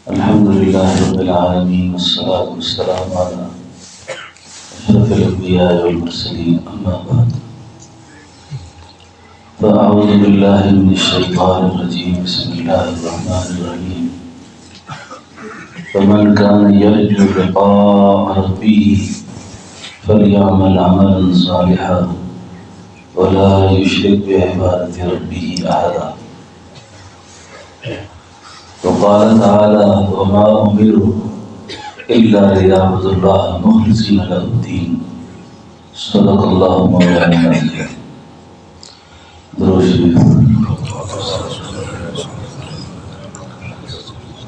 الحمد لله رب العالمين والصلاة والسلام على أشرف الأنبياء والمرسلين أما بعد فأعوذ بالله من الشيطان الرجيم بسم الله الرحمن الرحيم فمن كان يرجو لقاء ربه فليعمل عملا صالحا ولا يشرك بعبادة ربه أحدا وقال تعالى وما أمروا إلا ليعبدوا الله مخلصين له الدين صدق الله مولانا العظيم. درود شریف.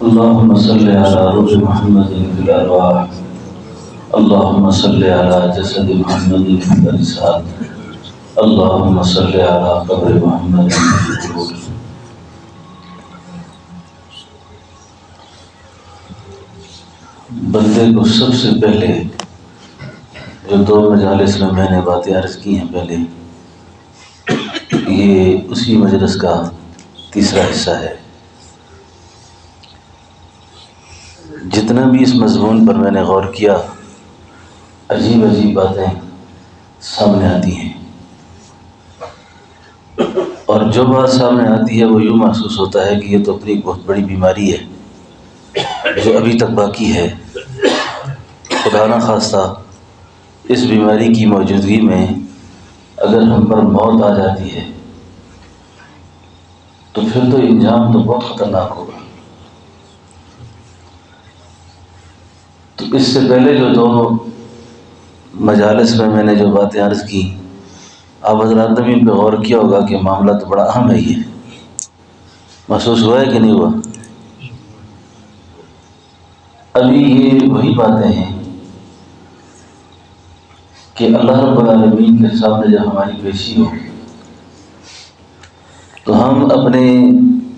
اللهم صل على روح محمد في الأرواح اللهم صل على جسد محمد في الأجساد اللهم صل على قبر محمد في القبور. بندے کو سب سے پہلے جو دو مجالس میں نے باتیں عرض کی ہیں پہلے، یہ اسی مجلس کا تیسرا حصہ ہے. جتنا بھی اس مضمون پر میں نے غور کیا، عجیب عجیب باتیں سامنے آتی ہیں، اور جو بات سامنے آتی ہے وہ یوں محسوس ہوتا ہے کہ یہ تو اپنی بہت بڑی بیماری ہے جو ابھی تک باقی ہے. خدا نہ خواستہ اس بیماری کی موجودگی میں اگر ہم پر موت آ جاتی ہے تو پھر تو انجام تو بہت خطرناک ہوگا. تو اس سے پہلے جو دو مجالس میں نے جو باتیں عرض کی، آپ حضرات نے بھی ان پہ غور کیا ہوگا کہ معاملہ تو بڑا اہم ہے. یہ محسوس ہوا ہے کہ نہیں ہوا؟ ابھی یہ وہی باتیں ہیں کہ اللہ رب العالمین کے سامنے جب ہماری پیشی ہو تو ہم اپنے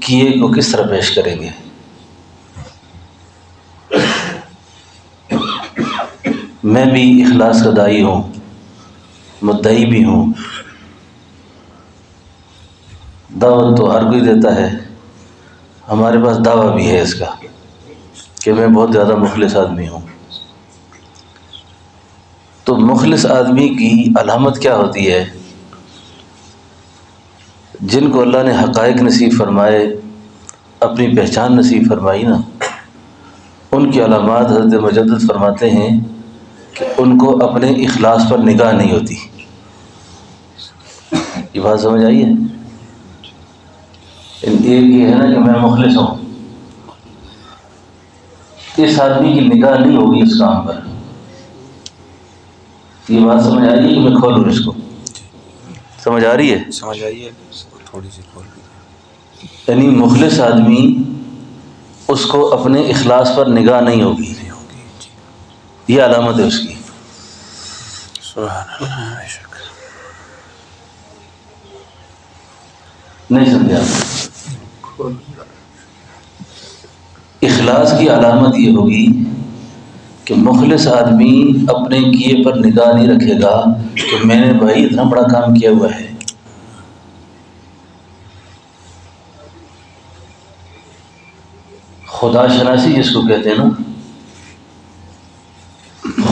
کیے کو کس طرح پیش کریں گے. میں بھی اخلاص کا داعی ہوں، مدعی بھی ہوں. دعوت تو ہر کوئی دیتا ہے، ہمارے پاس دعویٰ بھی ہے اس کا کہ میں بہت زیادہ مخلص آدمی ہوں. تو مخلص آدمی کی علامت کیا ہوتی ہے؟ جن کو اللہ نے حقائق نصیب فرمائے، اپنی پہچان نصیب فرمائی نا، ان کی علامات حضرت مجدد فرماتے ہیں کہ ان کو اپنے اخلاص پر نگاہ نہیں ہوتی. یہ بات سمجھ آئی ہے؟ ایک یہ ہے نا کہ میں مخلص ہوں، اس آدمی کی نگاہ نہیں ہوگی اس کام پر. یہ بات سمجھ آ رہی ہے کہ میں کھولوں اس کو؟ سمجھ آ رہی ہے؟ سمجھ آئیے تھوڑی سی کھول. یعنی مخلص آدمی اس کو اپنے اخلاص پر نگاہ نہیں ہوگی، یہ علامت ہے اس کی. سبحان اللہ. بے شک. نہیں سمجھا؟ اخلاص کی علامت یہ ہوگی کہ مخلص آدمی اپنے کیے پر نگاہ نہیں رکھے گا کہ میں نے بھائی اتنا بڑا کام کیا ہوا ہے. خدا شناسی جس کو کہتے ہیں نا،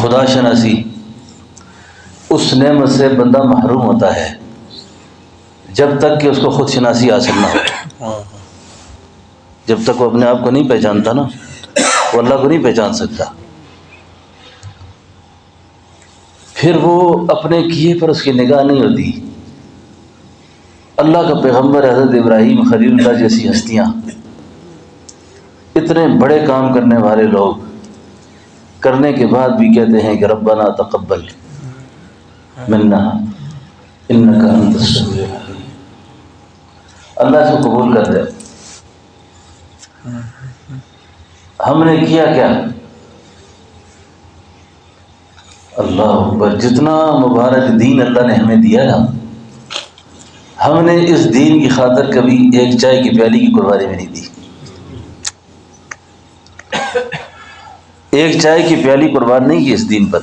خدا شناسی، اس نعمت سے بندہ محروم ہوتا ہے جب تک کہ اس کو خود شناسی حاصل نہ ہو. جب تک وہ اپنے آپ کو نہیں پہچانتا نا، وہ اللہ کو نہیں پہچان سکتا. پھر وہ اپنے کیے پر اس کی نگاہ نہیں ہوتی. اللہ کا پیغمبر حضرت ابراہیم خلیل اللہ جیسی ہستیاں، اتنے بڑے کام کرنے والے لوگ کرنے کے بعد بھی کہتے ہیں کہ ربنا تقبل منا انک انت السمیع العلیم. اللہ سے قبول کر دے. ہم نے کیا کیا؟ اللہ اکبر. جتنا مبارک دین اللہ نے ہمیں دیا نا، ہم نے اس دین کی خاطر کبھی ایک چائے کی پیالی کی قربانی بھی نہیں دی. ایک چائے کی پیالی قربان نہیں کی اس دین پر.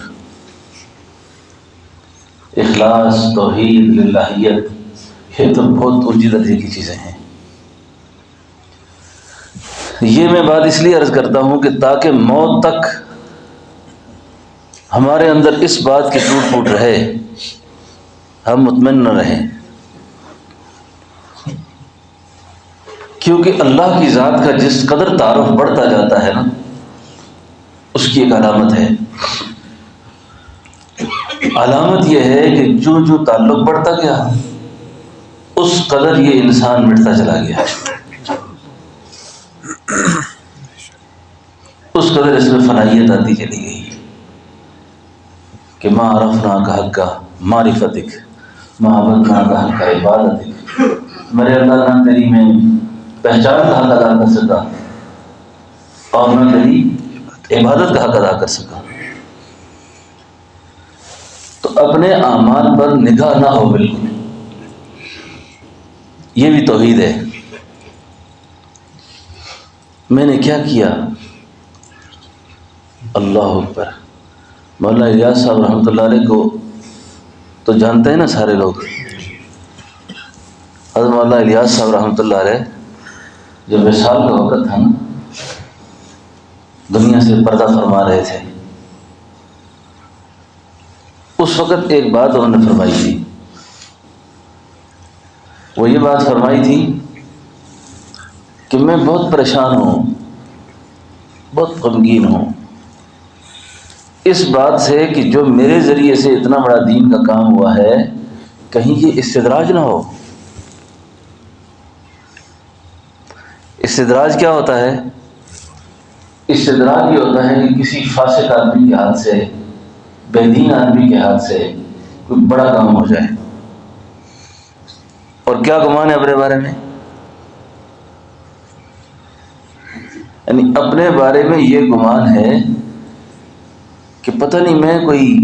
اخلاص، توحید، للہیت، یہ تو بہت اونچی درجے کی چیزیں ہیں. یہ میں بات اس لیے عرض کرتا ہوں کہ تاکہ موت تک ہمارے اندر اس بات کی ٹوٹ پھوٹ رہے، ہم مطمئن نہ رہیں، کیونکہ اللہ کی ذات کا جس قدر تعارف بڑھتا جاتا ہے نا، اس کی ایک علامت ہے۔ علامت یہ ہے کہ جو تعلق بڑھتا گیا اس قدر یہ انسان مٹتا چلا گیا، اس قدر اس میں فنائیت آتی چلی گئی کہ ما عرفنا کا حق کا معرفتک، ما عبدنا کا حق کا عبادتک، میرے اللہ نہ تیری میں پہچان کا حق ادا کر سکا اور نہ تیری عبادت کا حق ادا کر سکا۔ تو اپنے اعمال پر نگاہ نہ ہو بالکل، یہ بھی توحید ہے۔ میں نے کیا کیا؟ اللہ اکبر۔ مولانا الیاس صاحب رحمۃ اللہ علیہ کو تو جانتے ہیں نا سارے لوگ۔ حضرت مولانا الیاس صاحب رحمۃ اللہ علیہ جب وصال کا وقت تھا نا، دنیا سے پردہ فرما رہے تھے، اس وقت ایک بات انہوں نے فرمائی تھی۔ وہ یہ بات فرمائی تھی کہ میں بہت پریشان ہوں، بہت غمگین ہوں اس بات سے کہ جو میرے ذریعے سے اتنا بڑا دین کا کام ہوا ہے، کہیں یہ استدراج نہ ہو۔ استدراج کیا ہوتا ہے؟ استدراج یہ ہوتا ہے کہ کسی فاسق آدمی کے ہاتھ سے، بے دین آدمی کے ہاتھ سے کوئی بڑا کام ہو جائے، اور کیا گمان ہے اپنے بارے میں؟ یعنی اپنے بارے میں یہ گمان ہے کہ پتہ نہیں میں کوئی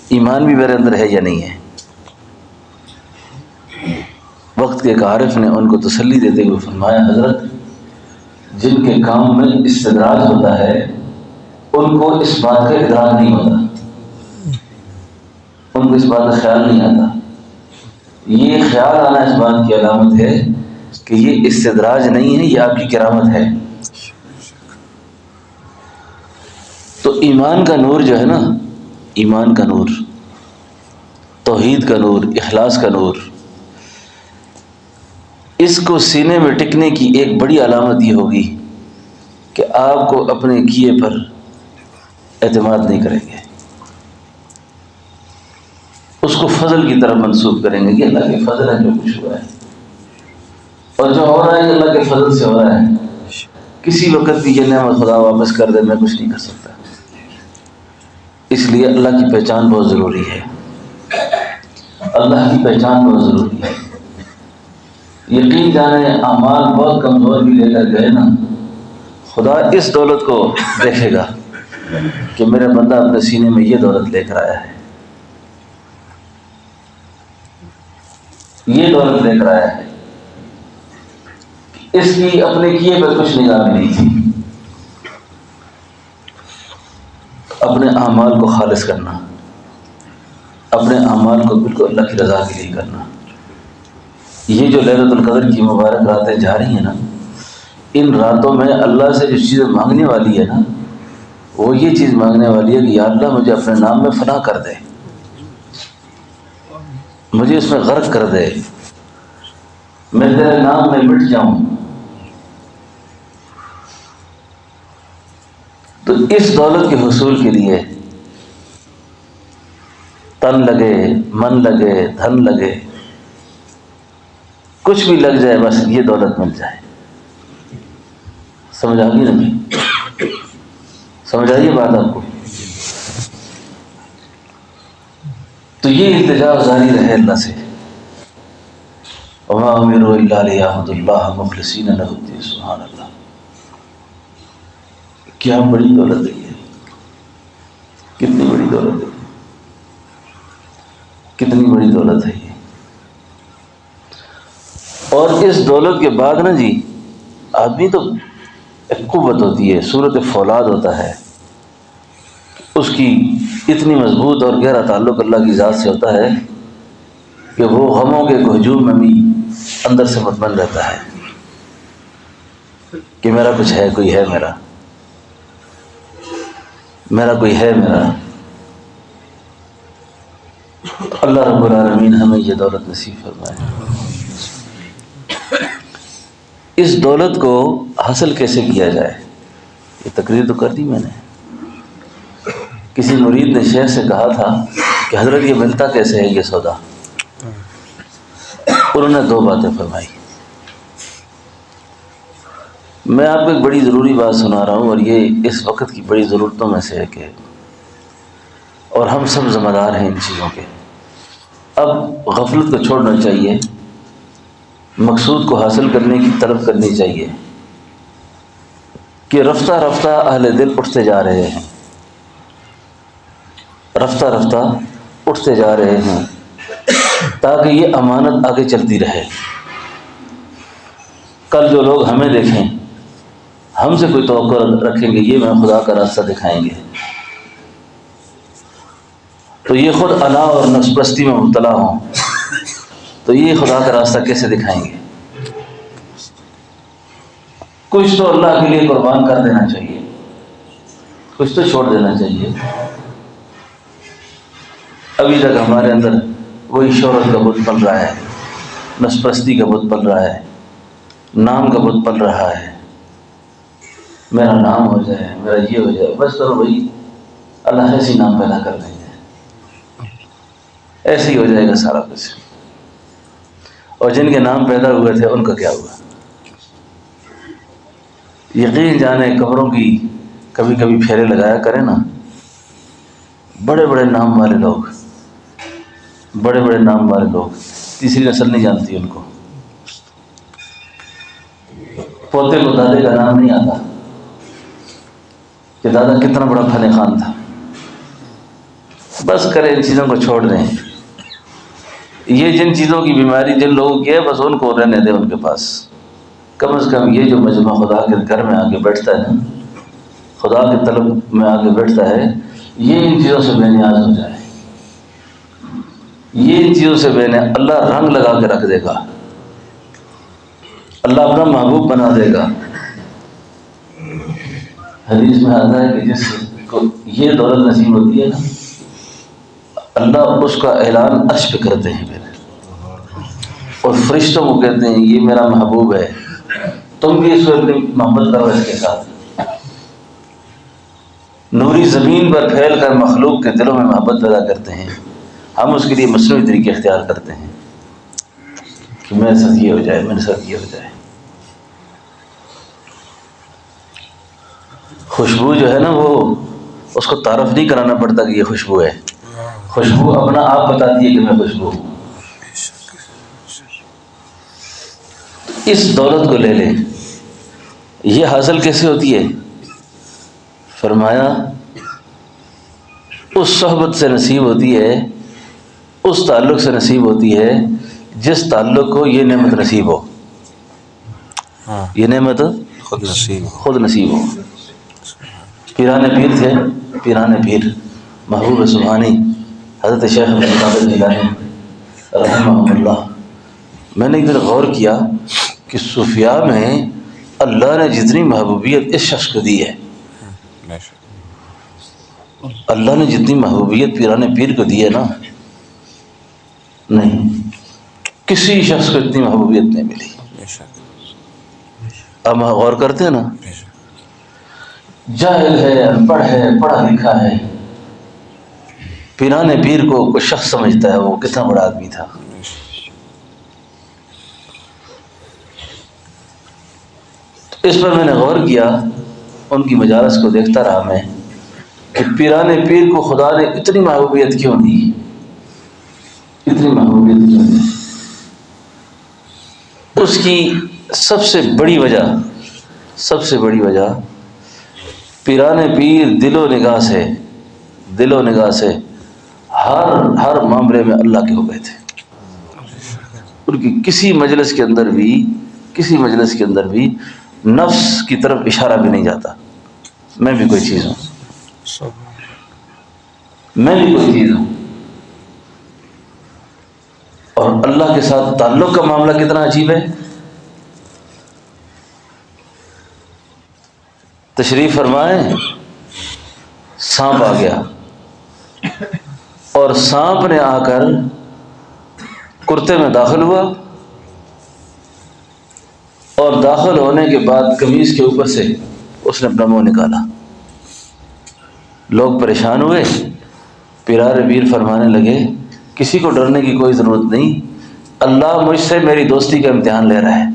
ایمان بھی میرے اندر ہے یا نہیں ہے۔ وقت کے ایک عارف نے ان کو تسلی دیتے ہوئے فرمایا، حضرت جن کے کام میں استدراج ہوتا ہے ان کو اس بات کا ادراک نہیں ہوتا، ان کو اس بات کا خیال نہیں آتا۔ یہ خیال آنا اس بات کی علامت ہے کہ یہ استدراج نہیں ہے، یہ آپ کی کرامت ہے۔ تو ایمان کا نور جو ہے نا، ایمان کا نور، توحید کا نور، اخلاص کا نور، اس کو سینے میں ٹکنے کی ایک بڑی علامت یہ ہوگی کہ آپ کو اپنے کیے پر اعتماد نہیں کریں گے، اس کو فضل کی طرف منسوب کریں گے کہ اللہ کے فضل ہے جو کچھ ہوا ہے، اور جو ہو رہا ہے اللہ کے فضل سے ہو رہا ہے، کسی وقت بھی یہ نعمت خدا واپس کر دے میں کچھ نہیں کر سکتا۔ اس لیے اللہ کی پہچان بہت ضروری ہے، اللہ کی پہچان بہت ضروری ہے۔ یقین جانے اعمال بہت کمزور بھی لے کر گئے نا، خدا اس دولت کو دیکھے گا کہ میرا بندہ اپنے سینے میں یہ دولت لے کر آیا ہے، یہ دولت لے کر آیا ہے۔ اس کی اپنے کیے پر کچھ نگاہ بھی نہیں تھی۔ اپنے اعمال کو خالص کرنا، اپنے اعمال کو بالکل اللہ کی رضا کے لیے کرنا۔ یہ جو ليلۃ القدر کی مبارک راتیں جا رہی ہیں نا، ان راتوں میں اللہ سے جو چیزیں مانگنے والی ہے نا، وہ یہ چیز مانگنے والی ہے کہ یا اللہ مجھے اپنے نام میں فنا کر دے، مجھے اس میں غرق کر دے، میں تیرے نام میں مٹ جاؤں۔ تو اس دولت کے حصول کے لیے تن لگے، من لگے، دھن لگے، کچھ بھی لگ جائے، بس یہ دولت مل جائے۔ سمجھ آ گئی نا بھائی؟ سمجھ آئیے بات آپ کو؟ تو یہ التجا جاری رہے اللہ سے، وما امروا الا ليعبدوا الله مخلصين له الدين۔ سبحان اللہ، کیا بڑی دولت ہے یہ، کتنی بڑی دولت ہے، کتنی بڑی دولت ہے یہ۔ اور اس دولت کے بعد نا جی، آدمی تو ایک قوت ہوتی ہے، صورت فولاد ہوتا ہے، اس کی اتنی مضبوط اور گہرا تعلق اللہ کی ذات سے ہوتا ہے کہ وہ غموں کے ہجوم میں بھی اندر سے مطمئن رہتا ہے۔ کہ میرا کچھ ہے، کوئی ہے میرا کوئی ہے میرا۔ اللہ رب العالمین ہمیں یہ دولت نصیب فرمائے۔ اس دولت کو حاصل کیسے کیا جائے، یہ تقریر تو کر دی میں نے۔ کسی مرید نے شیخ سے کہا تھا کہ حضرت یہ ملتا کیسے ہے یہ سودا؟ انہوں نے 2 باتیں فرمائی۔ میں آپ کو ایک بڑی ضروری بات سنا رہا ہوں، اور یہ اس وقت کی بڑی ضرورتوں میں سے ہے کہ، اور ہم سب ذمہ دار ہیں ان چیزوں کے۔ اب غفلت کو چھوڑنا چاہیے، مقصود کو حاصل کرنے کی طلب کرنی چاہیے کہ رفتہ رفتہ اہل دل اٹھتے جا رہے ہیں، رفتہ رفتہ اٹھتے جا رہے ہیں، تاکہ یہ امانت آگے چلتی رہے۔ کل جو لوگ ہمیں دیکھیں، ہم سے کوئی توقع رکھیں گے یہ میں خدا کا راستہ دکھائیں گے، تو یہ خود انا اور نفس پرستی میں مبتلا ہوں تو یہ خدا کا راستہ کیسے دکھائیں گے؟ کچھ تو اللہ کے لیے قربان کر دینا چاہیے، کچھ تو چھوڑ دینا چاہیے۔ ابھی تک ہمارے اندر وہی شہرت کا بت پل رہا ہے، نفس پرستی کا بت پل رہا ہے، نام کا بت پل رہا ہے۔ میرا نام ہو جائے، میرا یہ ہو جائے، بس کرو بھائی، اللہ ایسی نام پیدا کر دیں گے، ایسے ہی ہو جائے گا سارا کچھ۔ اور جن کے نام پیدا ہوئے تھے ان کا کیا ہوا؟ یقین جانے قبروں کی کبھی کبھی پھیرے لگایا کریں نا، بڑے بڑے نام والے لوگ، بڑے بڑے نام والے لوگ، تیسری نسل نہیں جانتی ان کو، پوتے کو دادے کا نام نہیں آتا کہ دادا کتنا بڑا فن خان تھا۔ بس کریں، ان چیزوں کو چھوڑ دیں۔ یہ جن چیزوں کی بیماری جن لوگوں کی ہے، بس ان کو رہنے دیں ان کے پاس۔ کم از کم یہ جو مجمع خدا کے گھر میں آ کے بیٹھتا ہے نا، خدا کے طلب میں آ کے بیٹھتا ہے، یہ ان چیزوں سے بے نیاز ہو جائے، یہ ان چیزوں سے بے نیاز، اللہ رنگ لگا کے رکھ دے گا، اللہ اپنا محبوب بنا دے گا۔ حدیث میں آتا ہے کہ جس کو یہ دولت نصیب ہوتی ہے نا، اللہ اس کا اعلان عرش پہ کرتے ہیں پھر، اور فرشتوں کو کہتے ہیں یہ میرا محبوب ہے، تم بھی اس کو اپنی محبت کرو اس کے ساتھ۔ نوری زمین پر پھیل کر مخلوق کے دلوں میں محبت پیدا کرتے ہیں، ہم اس کے لیے مصنوعی طریقے اختیار کرتے ہیں کہ میرے ساتھ یہ ہو جائے، میرے ساتھ یہ ہو جائے۔ خوشبو جو ہے نا، وہ اس کو تعارف نہیں کرانا پڑتا کہ یہ خوشبو ہے، خوشبو اپنا آپ بتاتی ہے کہ میں خوشبو ہوں۔ اس دولت کو لے لیں۔ یہ حاصل کیسے ہوتی ہے؟ فرمایا اس صحبت سے نصیب ہوتی ہے، اس تعلق سے نصیب ہوتی ہے جس تعلق کو یہ نعمت نصیب ہو، یہ نعمت خود نصیب ہو۔ خود نصیب ہو۔ پیران پیر تھے، پیران پیر محبوب سبحانی حضرت شیخ عبد القادر جیلانی رحمہ اللہ۔ میں نے ایک دن غور کیا کہ صوفیاء میں اللہ نے جتنی محبوبیت اس شخص کو دی ہے، اللہ نے جتنی محبوبیت پیران پیر کو دی ہے نا، نہیں کسی شخص کو اتنی محبوبیت نہیں ملی۔ اب ہم غور کرتے ہیں نا، جاہل ہے، ان پڑھ ہے، پڑھا لکھا ہے، پیران پیر کو کوئی شخص سمجھتا ہے وہ کتنا بڑا آدمی تھا۔ اس پر میں نے غور کیا، ان کی مجالس کو دیکھتا رہا میں کہ پیران پیر کو خدا نے اتنی محبوبیت کیوں دی، اتنی محبوبیت کیوں دی؟ اس کی سب سے بڑی وجہ پیران پیر دل و نگاہ سے ہر معاملے میں اللہ کے ہو گئے تھے۔ ان کی کسی مجلس کے اندر بھی نفس کی طرف اشارہ بھی نہیں جاتا، میں بھی کوئی چیز ہوں، اور اللہ کے ساتھ تعلق کا معاملہ کتنا عجیب ہے۔ تشریف فرمائیں، سانپ آ گیا، اور سانپ نے آ کر کرتے میں داخل ہوا، اور داخل ہونے کے بعد قمیص کے اوپر سے اس نے اپنا منہ نکالا۔ لوگ پریشان ہوئے، پیرار پیر فرمانے لگے کسی کو ڈرنے کی کوئی ضرورت نہیں، اللہ مجھ سے میری دوستی کا امتحان لے رہا ہے،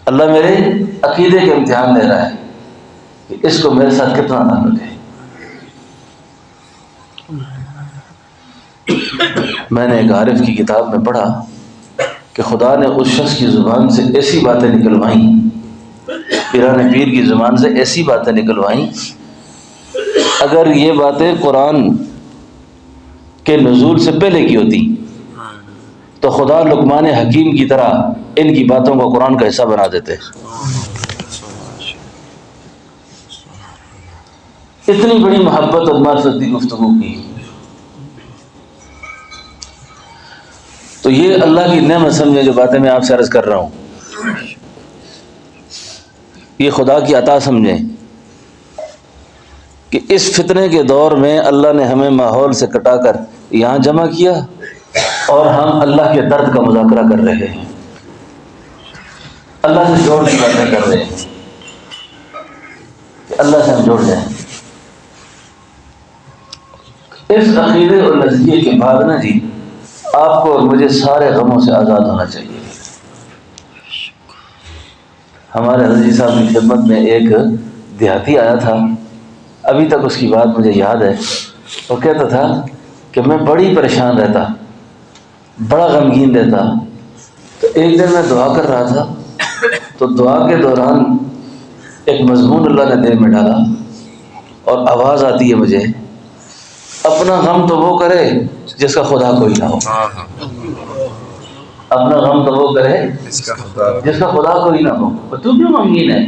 اللہ میرے عقیدے کا امتحان لے رہا ہے کہ اس کو میرے ساتھ کتنا تعلق ہے۔ میں نے ایک عارف کی کتاب میں پڑھا کہ خدا نے اس شخص کی زبان سے ایسی باتیں نکلوائیں، پیران پیر کی زبان سے ایسی باتیں نکلوائیں، اگر یہ باتیں قرآن کے نزول سے پہلے کی ہوتی تو خدا لقمان حکیم کی طرح ان کی باتوں کو قرآن کا حصہ بنا دیتے۔ اتنی بڑی محبت اور معرفت کی گفتگو کی۔ تو یہ اللہ کی نعمت سمجھے جو باتیں میں آپ سے عرض کر رہا ہوں، یہ خدا کی عطا سمجھیں کہ اس فتنے کے دور میں اللہ نے ہمیں ماحول سے کٹا کر یہاں جمع کیا، اور ہم اللہ کے درد کا مذاکرہ کر رہے ہیں، اللہ سے جوڑ کی باتیں کر رہے ہیں کہ اللہ سے ہم جوڑ جائیں۔ اس عقیدے اور نظریے کے بعد نا جی آپ کو اور مجھے سارے غموں سے آزاد ہونا چاہیے۔ ہمارے حضرت جی صاحب کی خدمت میں ایک دیہاتی آیا تھا، ابھی تک اس کی بات مجھے یاد ہے۔ وہ کہتا تھا کہ میں بڑی پریشان رہتا، بڑا غمگین رہتا، تو ایک دن میں دعا کر رہا تھا، تو دعا کے دوران ایک مضمون اللہ نے دل میں ڈالا، اور آواز آتی ہے مجھے، اپنا غم تو وہ کرے جس کا خدا کوئی نہ ہو، اپنا غم تو وہ کرے جس کا خدا کوئی نہ ہو۔ تو کیوں غمگین ہے؟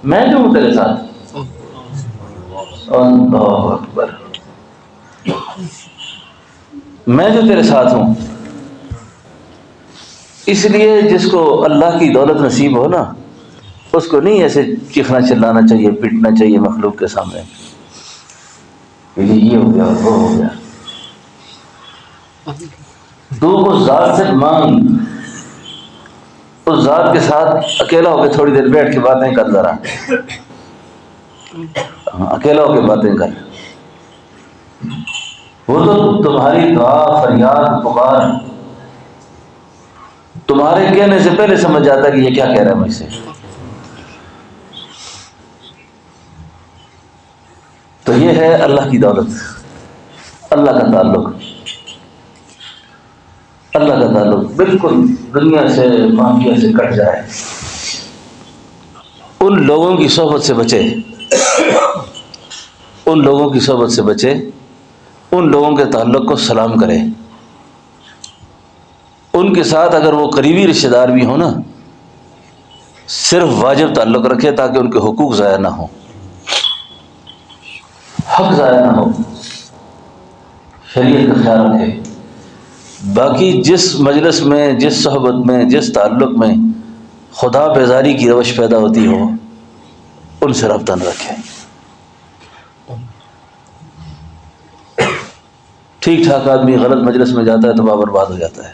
میں جو ہوں تیرے ساتھ۔ اللہ اکبر، میں جو تیرے ساتھ ہوں۔ اس لیے جس کو اللہ کی دولت نصیب ہو نا، اس کو نہیں ایسے چیخنا چلانا چاہیے، پیٹنا چاہیے مخلوق کے سامنے، یہ ہو گیا وہ ہو گیا۔ تو اس ذات سے مانگ، اس ذات کے ساتھ اکیلا ہو کے تھوڑی دیر بیٹھ کے باتیں کر ذرا، اکیلا ہو کے باتیں کر، وہ تو تمہاری دعا فریاد پکار تمہارے کہنے سے پہلے سمجھ جاتا کہ یہ کیا کہہ رہا ہے مجھ سے۔ تو یہ ہے اللہ کی دولت، اللہ کا تعلق، اللہ کا تعلق بالکل دنیا سے مافیا سے کٹ جائے۔ ان لوگوں کی صحبت سے بچے، ان لوگوں کی صحبت سے بچے، ان لوگوں کے تعلق کو سلام کرے، ان کے ساتھ اگر وہ قریبی رشتہ دار بھی ہوں نا، صرف واجب تعلق رکھے تاکہ ان کے حقوق ضائع نہ ہوں، حق ضائع نہ ہو، شریعت کا خیال رکھے۔ باقی جس مجلس میں، جس صحبت میں، جس تعلق میں خدا بیزاری کی روش پیدا ہوتی ہو، ان سے رابطہ نہ رکھے۔ ٹھیک ٹھاک آدمی غلط مجلس میں جاتا ہے تو وہ برباد ہو جاتا ہے،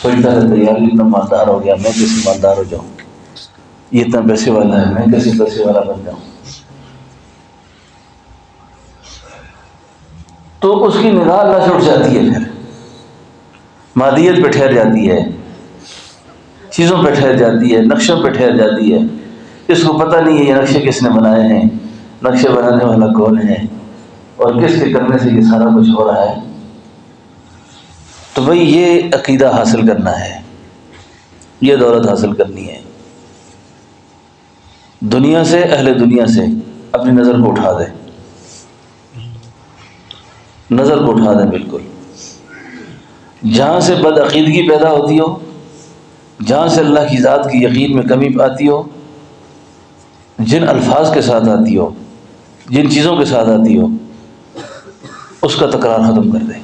سوچتا ہے یار اتنا مالدار ہو گیا، میں کیسے مالدار ہو جاؤں، یہ اتنا پیسے والا ہے، میں کیسے پیسے والا بن جاؤں۔ تو اس کی نگاہ اللہ سے اٹھ جاتی ہے، پھر مادیت پہ ٹھہر جاتی ہے، چیزوں پہ ٹھہر جاتی ہے، نقشوں پہ ٹھہر جاتی ہے۔ اس کو پتہ نہیں ہے یہ نقشے کس نے بنائے ہیں، نقشے بنانے والا کون ہے، اور کس کے کرنے سے یہ سارا کچھ ہو رہا ہے۔ تو بھئی یہ عقیدہ حاصل کرنا ہے، یہ دولت حاصل کرنی ہے۔ دنیا سے، اہل دنیا سے اپنی نظر کو اٹھا دے، نظر کو اٹھا دیں بالکل۔ جہاں سے بدعقیدگی پیدا ہوتی ہو، جہاں سے اللہ کی ذات کی یقین میں کمی آتی ہو، جن الفاظ کے ساتھ آتی ہو، جن چیزوں کے ساتھ آتی ہو، اس کا تکرار ختم کر دے،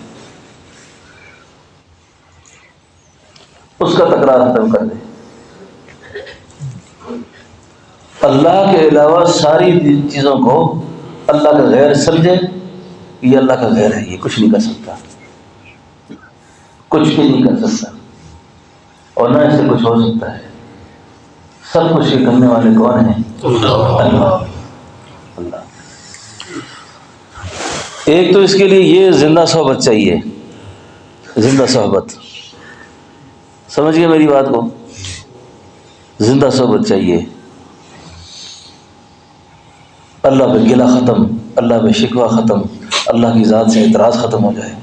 اس کا تکرار ختم کر دے۔ اللہ کے علاوہ ساری چیزوں کو اللہ کا غیر سمجھے، یہ اللہ کا غیر ہے، یہ کچھ نہیں کر سکتا، کچھ بھی نہیں کر سکتا، اور نہ اس سے کچھ ہو سکتا ہے۔ سب کچھ یہ کرنے والے کون ہیں؟ اللہ۔ اللہ۔ ایک تو اس کے لیے یہ زندہ صحبت چاہیے، زندہ صحبت، سمجھ گئے میری بات کو؟ زندہ صحبت چاہیے، اللہ پہ گلہ ختم، اللہ پہ شکوہ ختم، اللہ کی ذات سے اعتراض ختم ہو جائے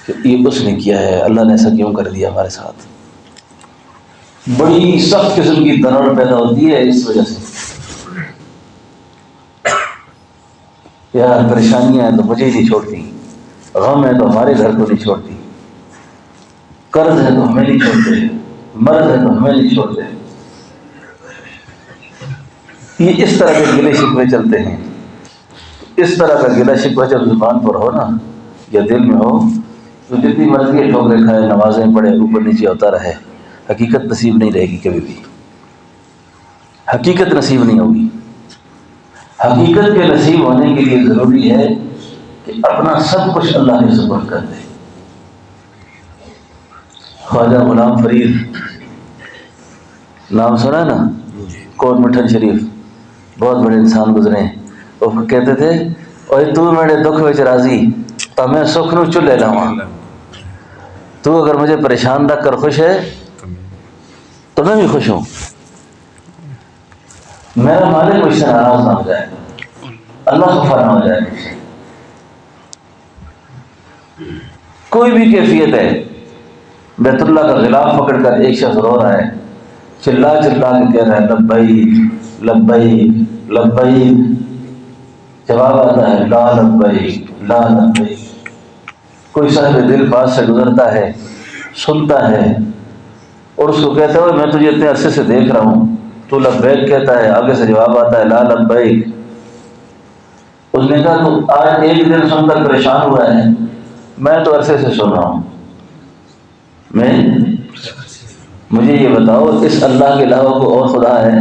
کہ یہ اس نے کیا ہے، اللہ نے ایسا کیوں کر دیا ہمارے ساتھ۔ بڑی سخت قسم کی درار پیدا ہوتی ہے اس وجہ سے، یار پریشانیاں ہیں تو مجھے ہی نہیں چھوڑتی، غم ہے تو ہمارے گھر کو نہیں چھوڑتی، قرض ہے تو ہمیں نہیں چھوڑتے، مرض ہے تو ہمیں نہیں چھوڑتے۔ یہ اس طرح کے گلے شکوے چلتے ہیں۔ اس طرح کا گلہ شکوہ جب زبان پر ہو نا یا دل میں ہو تو جتنی مرضی ٹھوکریں کھائے، نمازیں پڑھے، اوپر نیچے ہوتا رہے، حقیقت نصیب نہیں رہے گی، کبھی بھی حقیقت نصیب نہیں ہوگی۔ حقیقت کے نصیب ہونے کے لیے ضروری ہے کہ اپنا سب کچھ اللہ کے سپرد کر دے۔ خواجہ غلام فرید نام سنا ہے نا، کوٹ مٹھن شریف، بہت بڑے انسان گزرے ہیں۔ وہ کہتے تھے اوے تو میرے دکھ وچ راضی تو میں سکھ نو چلے لاواں، تو اگر مجھے پریشان رکھ کر خوش ہے تو میں بھی خوش ہوں، میرا مالک مجھ سے ناراض نہ ہو جائے، اللہ خفا نہ ہو جائے مجھ سے۔ کوئی بھی کیفیت ہے، بیت اللہ کا غلاف پکڑ کر ایک شخص رو رہا ہے، چلا چلا کے کہہ رہا ہے لبیک لبیک لبیک، جواب آتا ہے لا لبیک لا لبیک۔ کوئی صاحب دل پاس سے گزرتا ہے، سنتا ہے اور اس کو کہتا ہے میں تجھے اتنے عرصے سے دیکھ رہا ہوں، تو لبیک کہتا ہے، آگے سے جواب آتا ہے لا لبیک۔ اس نے کہا تو آج ایک دن سن کر پریشان ہوا ہے، میں تو عرصے سے سن رہا ہوں، مجھے یہ بتاؤ اس اللہ کے علاوہ کوئی اور خدا ہے؟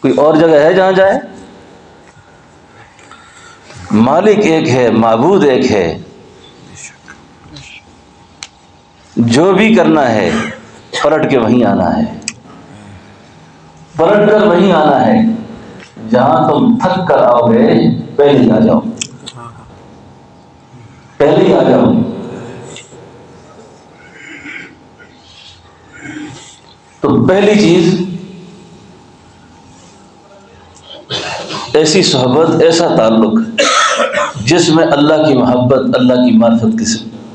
کوئی اور جگہ ہے جہاں جائے؟ مالک ایک ہے، معبود ایک ہے، جو بھی کرنا ہے پلٹ کے وہیں آنا ہے، پلٹ کر وہیں آنا ہے جہاں تم تھک کر آؤ گے، پہلے ہی آ جاؤ، پہلے ہی آ جاؤ۔ تو پہلی چیز ایسی صحبت، ایسا تعلق جس میں اللہ کی محبت، اللہ کی معرفت کی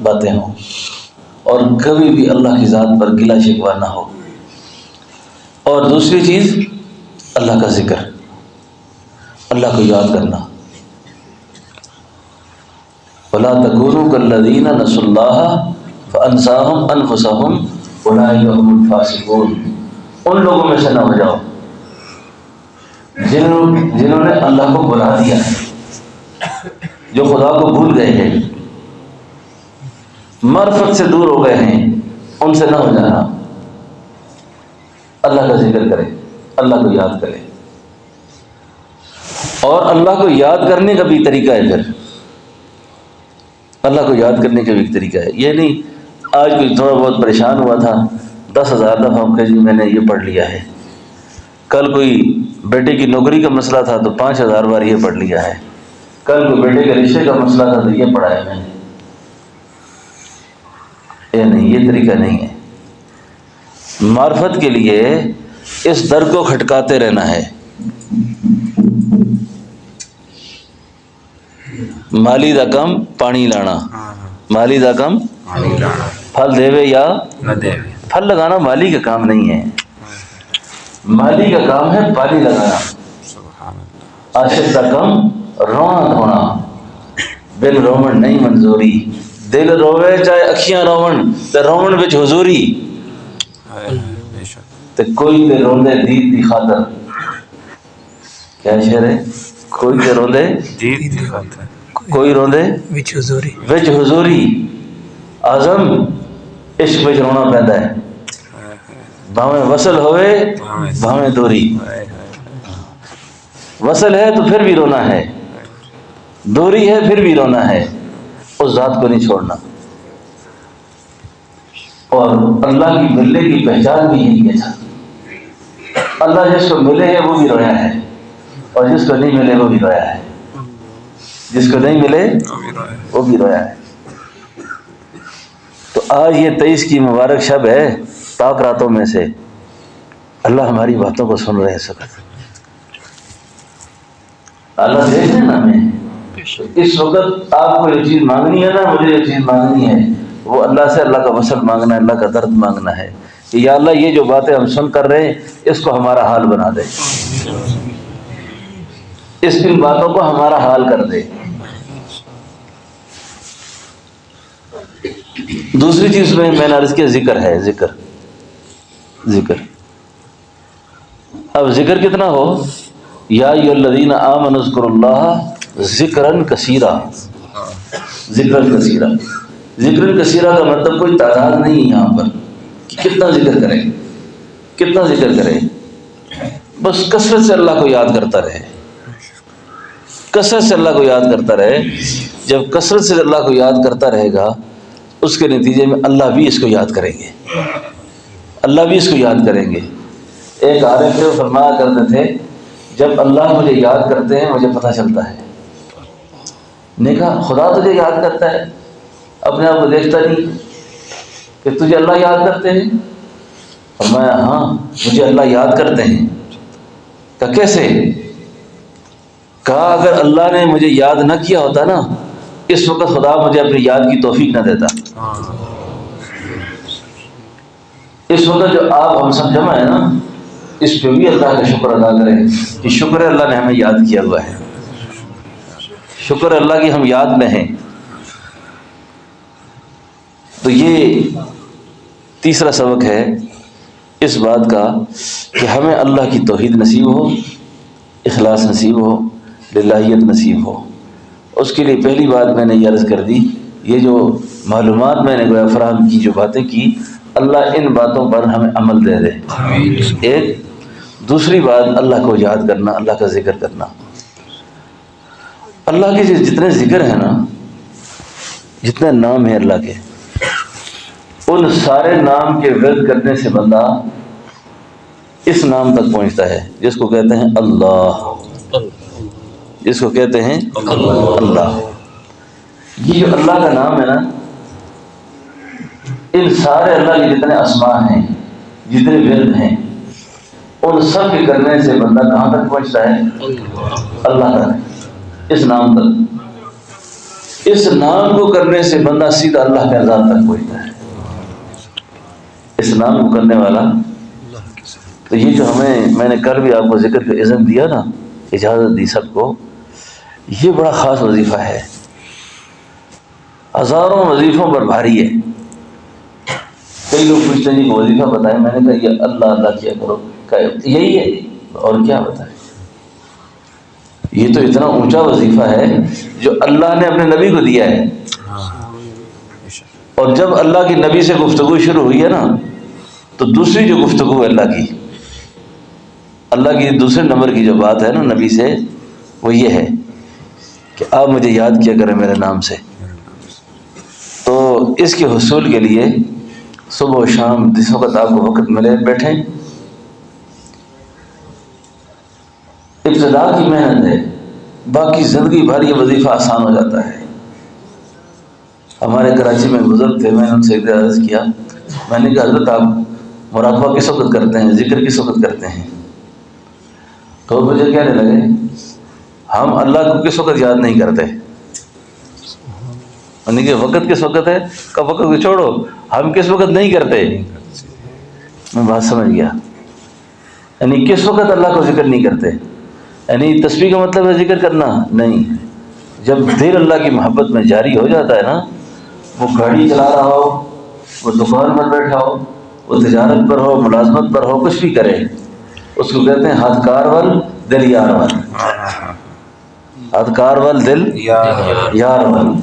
باتیں ہوں، اور کبھی بھی اللہ کی ذات پر گلہ شکوہ نہ ہو۔ اور دوسری چیز اللہ کا ذکر، اللہ کو یاد کرنا۔ وَلَا تَكُونُوا كَالَّذِينَ نَسُوا اللَّهَ فَأَنسَاهُمْ أَنفُسَهُمْ أُولَٰئِكَ هُمُ الْفَاسِقُونَ۔ ان لوگوں میں سے نہ ہو جاؤ جنہوں نے اللہ کو بھلا دیا ہے، جو خدا کو بھول گئے ہیں، معرفت سے دور ہو گئے ہیں، ان سے نہ ہو جانا۔ اللہ کا ذکر کرے، اللہ کو یاد کرے، اور اللہ کو یاد کرنے کا بھی طریقہ ہے۔ پھر اللہ کو یاد کرنے کا بھی ایک طریقہ ہے، یہ نہیں آج کوئی تھوڑا بہت پریشان ہوا تھا 10,000 دفعہ کہ جی میں نے یہ پڑھ لیا ہے، کل کوئی بیٹے کی نوکری کا مسئلہ تھا تو 5,000 بار یہ پڑھ لیا ہے، کل کوئی بیٹے کے رشتے کا مسئلہ تھا تو یہ پڑھا ہے میں نے۔ یہ نہیں، یہ طریقہ نہیں ہے۔ معرفت کے لیے اس در کو کھٹکاتے رہنا ہے۔ مالی دا کم پانی لانا، مالی دا کم پھل دیوے یا نہ دیوے۔ پھل لگانا مالی کا کام نہیں ہے، مالی کا کام ہے پانی لگانا۔ عاشق دا کم رونا دھونا، بن رومن نہیں منظوری، دل روے چاہے اکھیاں رومن تے رومن وچ حضوری، تے کوئی تے روندے دید دی خاطر۔ کیا شعر ہے؟ کوئی تے روندے دید دی خاطر، کوئی روندے وچ حضوری۔ اعظم عشق وچ رونا پیندا ہے، بھاویں وصل ہوئے بھاویں دوری، وصل ہے تو پھر بھی رونا ہے، دوری ہے پھر بھی رونا ہے، اس ذات کو نہیں چھوڑنا۔ اور اللہ کی ملنے کی پہچان بھی یہی ہے۔ اللہ جس کو ملے ہے وہ بھی رویا ہے، اور جس کو نہیں ملے وہ بھی رویا ہے، جس کو نہیں ملے وہ بھی رویا ہے۔ تو آج یہ 23 کی مبارک شب ہے، پاک راتوں میں سے اللہ ہماری باتوں کو سن رہے ہیں۔ سکت اللہ دیکھ رہے ہیں نا ہمیں۔ اس وقت آپ کو یہ چیز مانگنی ہے نا، مجھے یہ چیز مانگنی ہے، وہ اللہ سے اللہ کا وصل مانگنا ہے، اللہ کا درد مانگنا ہے کہ یا اللہ یہ جو باتیں ہم سن کر رہے ہیں اس کو ہمارا حال بنا دے، ان باتوں کو ہمارا حال کر دے۔ دوسری چیز میں نے عرض کیا ذکر ہے، ذکر اب ذکر کتنا ہو؟ یا ایھا الذین آمنوا اذکروا اللہ ذکرا کثیرا، ذکرا کثیرا، ذکر کثیرا کا مطلب کوئی تعداد نہیں ہے یہاں پر کہ کتنا ذکر کریں، کتنا ذکر کریں، بس کثرت سے اللہ کو یاد کرتا رہے، کثرت سے اللہ کو یاد کرتا رہے۔ جب کثرت سے اللہ کو یاد کرتا رہے گا اس کے نتیجے میں اللہ بھی اس کو یاد کریں گے، اللہ بھی اس کو یاد کریں گے۔ ایک عارف تھے، وہ فرمایا کرتے تھے جب اللہ مجھے یاد کرتے ہیں مجھے پتہ چلتا ہے۔ نے کہا خدا تجھے یاد کرتا ہے، اپنے آپ کو دیکھتا نہیں کہ تجھے اللہ یاد کرتے ہیں؟ فرمایا ہاں مجھے اللہ یاد کرتے ہیں۔ کہا کیسے؟ کہا اگر اللہ نے مجھے یاد نہ کیا ہوتا نا اس وقت خدا مجھے اپنی یاد کی توفیق نہ دیتا۔ اس وقت جو آپ ہم سب جمع ہے نا اس پہ بھی اللہ کا شکر ادا کریں کہ شکر ہے اللہ نے ہمیں یاد کیا ہوا ہے، شکر اللہ کی ہم یاد میں ہیں۔ تو یہ تیسرا سبق ہے اس بات کا کہ ہمیں اللہ کی توحید نصیب ہو، اخلاص نصیب ہو، للہیت نصیب ہو۔ اس کے لیے پہلی بات میں نے یہ عرض کر دی، یہ جو معلومات میں نے گویا فراہم کی، جو باتیں کی، اللہ ان باتوں پر ہمیں عمل دے دے۔ ایک دوسری بات اللہ کو یاد کرنا، اللہ کا ذکر کرنا۔ اللہ کے جتنے ذکر ہیں نا، جتنے نام ہیں اللہ کے، ان سارے نام کے ورد کرنے سے بندہ اس نام تک پہنچتا ہے جس کو کہتے ہیں اللہ، جس کو کہتے ہیں اللہ۔ یہ جو اللہ کا نام ہے نا، ان سارے اللہ کے جتنے اسماء ہیں، جتنے ورد ہیں، ان سب کے کرنے سے بندہ کہاں تک پہنچتا ہے؟ اللہ تک، اس نام تک۔ اس نام کو کرنے سے بندہ سیدھا اللہ کے ذات تک پہنچتا ہے، اس نام کو کرنے والا۔ تو یہ جو میں نے کل بھی آپ کو ذکر کا اذن دیا نا، اجازت دی سب کو، یہ بڑا خاص وظیفہ ہے، ہزاروں وظیفوں پر بھاری ہے۔ کئی لوگ پوچھتے ہیں جی کو وظیفہ بتائیں، میں نے کہا یہ اللہ اللہ کیا کرو، یہی ہے اور کیا بتائیں۔ یہ تو اتنا اونچا وظیفہ ہے جو اللہ نے اپنے نبی کو دیا ہے، اور جب اللہ کی نبی سے گفتگو شروع ہوئی ہے نا تو دوسری جو گفتگو ہے اللہ کی دوسرے نمبر کی جو بات ہے نا نبی سے، وہ یہ ہے کہ آپ مجھے یاد کیا کریں میرے نام سے۔ تو اس کے حصول کے لیے صبح و شام جس وقت آپ کو وقت ملے بیٹھیں، ابتدا کی محنت ہے، باقی زندگی بھر یہ وظیفہ آسان ہو جاتا ہے۔ ہمارے کراچی میں بزرگ تھے، میں نے ان سے ایک عرض کیا، میں نے کہا حضرت آپ مراقبہ کس وقت کرتے ہیں، ذکر کس وقت کرتے ہیں؟ تو مجھے کہنے لگے ہم اللہ کو کس وقت یاد نہیں کرتے۔ میں نے کہا وقت کس وقت ہے؟ کہ وقت کو چھوڑو، ہم کس وقت نہیں کرتے۔ میں بات سمجھ گیا، یعنی کس وقت اللہ کو ذکر نہیں کرتے، یعنی تسبیح کا مطلب ہے ذکر کرنا نہیں۔ جب دل اللہ کی محبت میں جاری ہو جاتا ہے نا، وہ گاڑی چلا رہا ہو، وہ دکان پر بیٹھا ہو، وہ تجارت پر ہو، ملازمت پر ہو، کچھ بھی کرے، اس کو کہتے ہیں ہاتھ کار ول دل یار ول، ہاتھ کار ول دل یار ول۔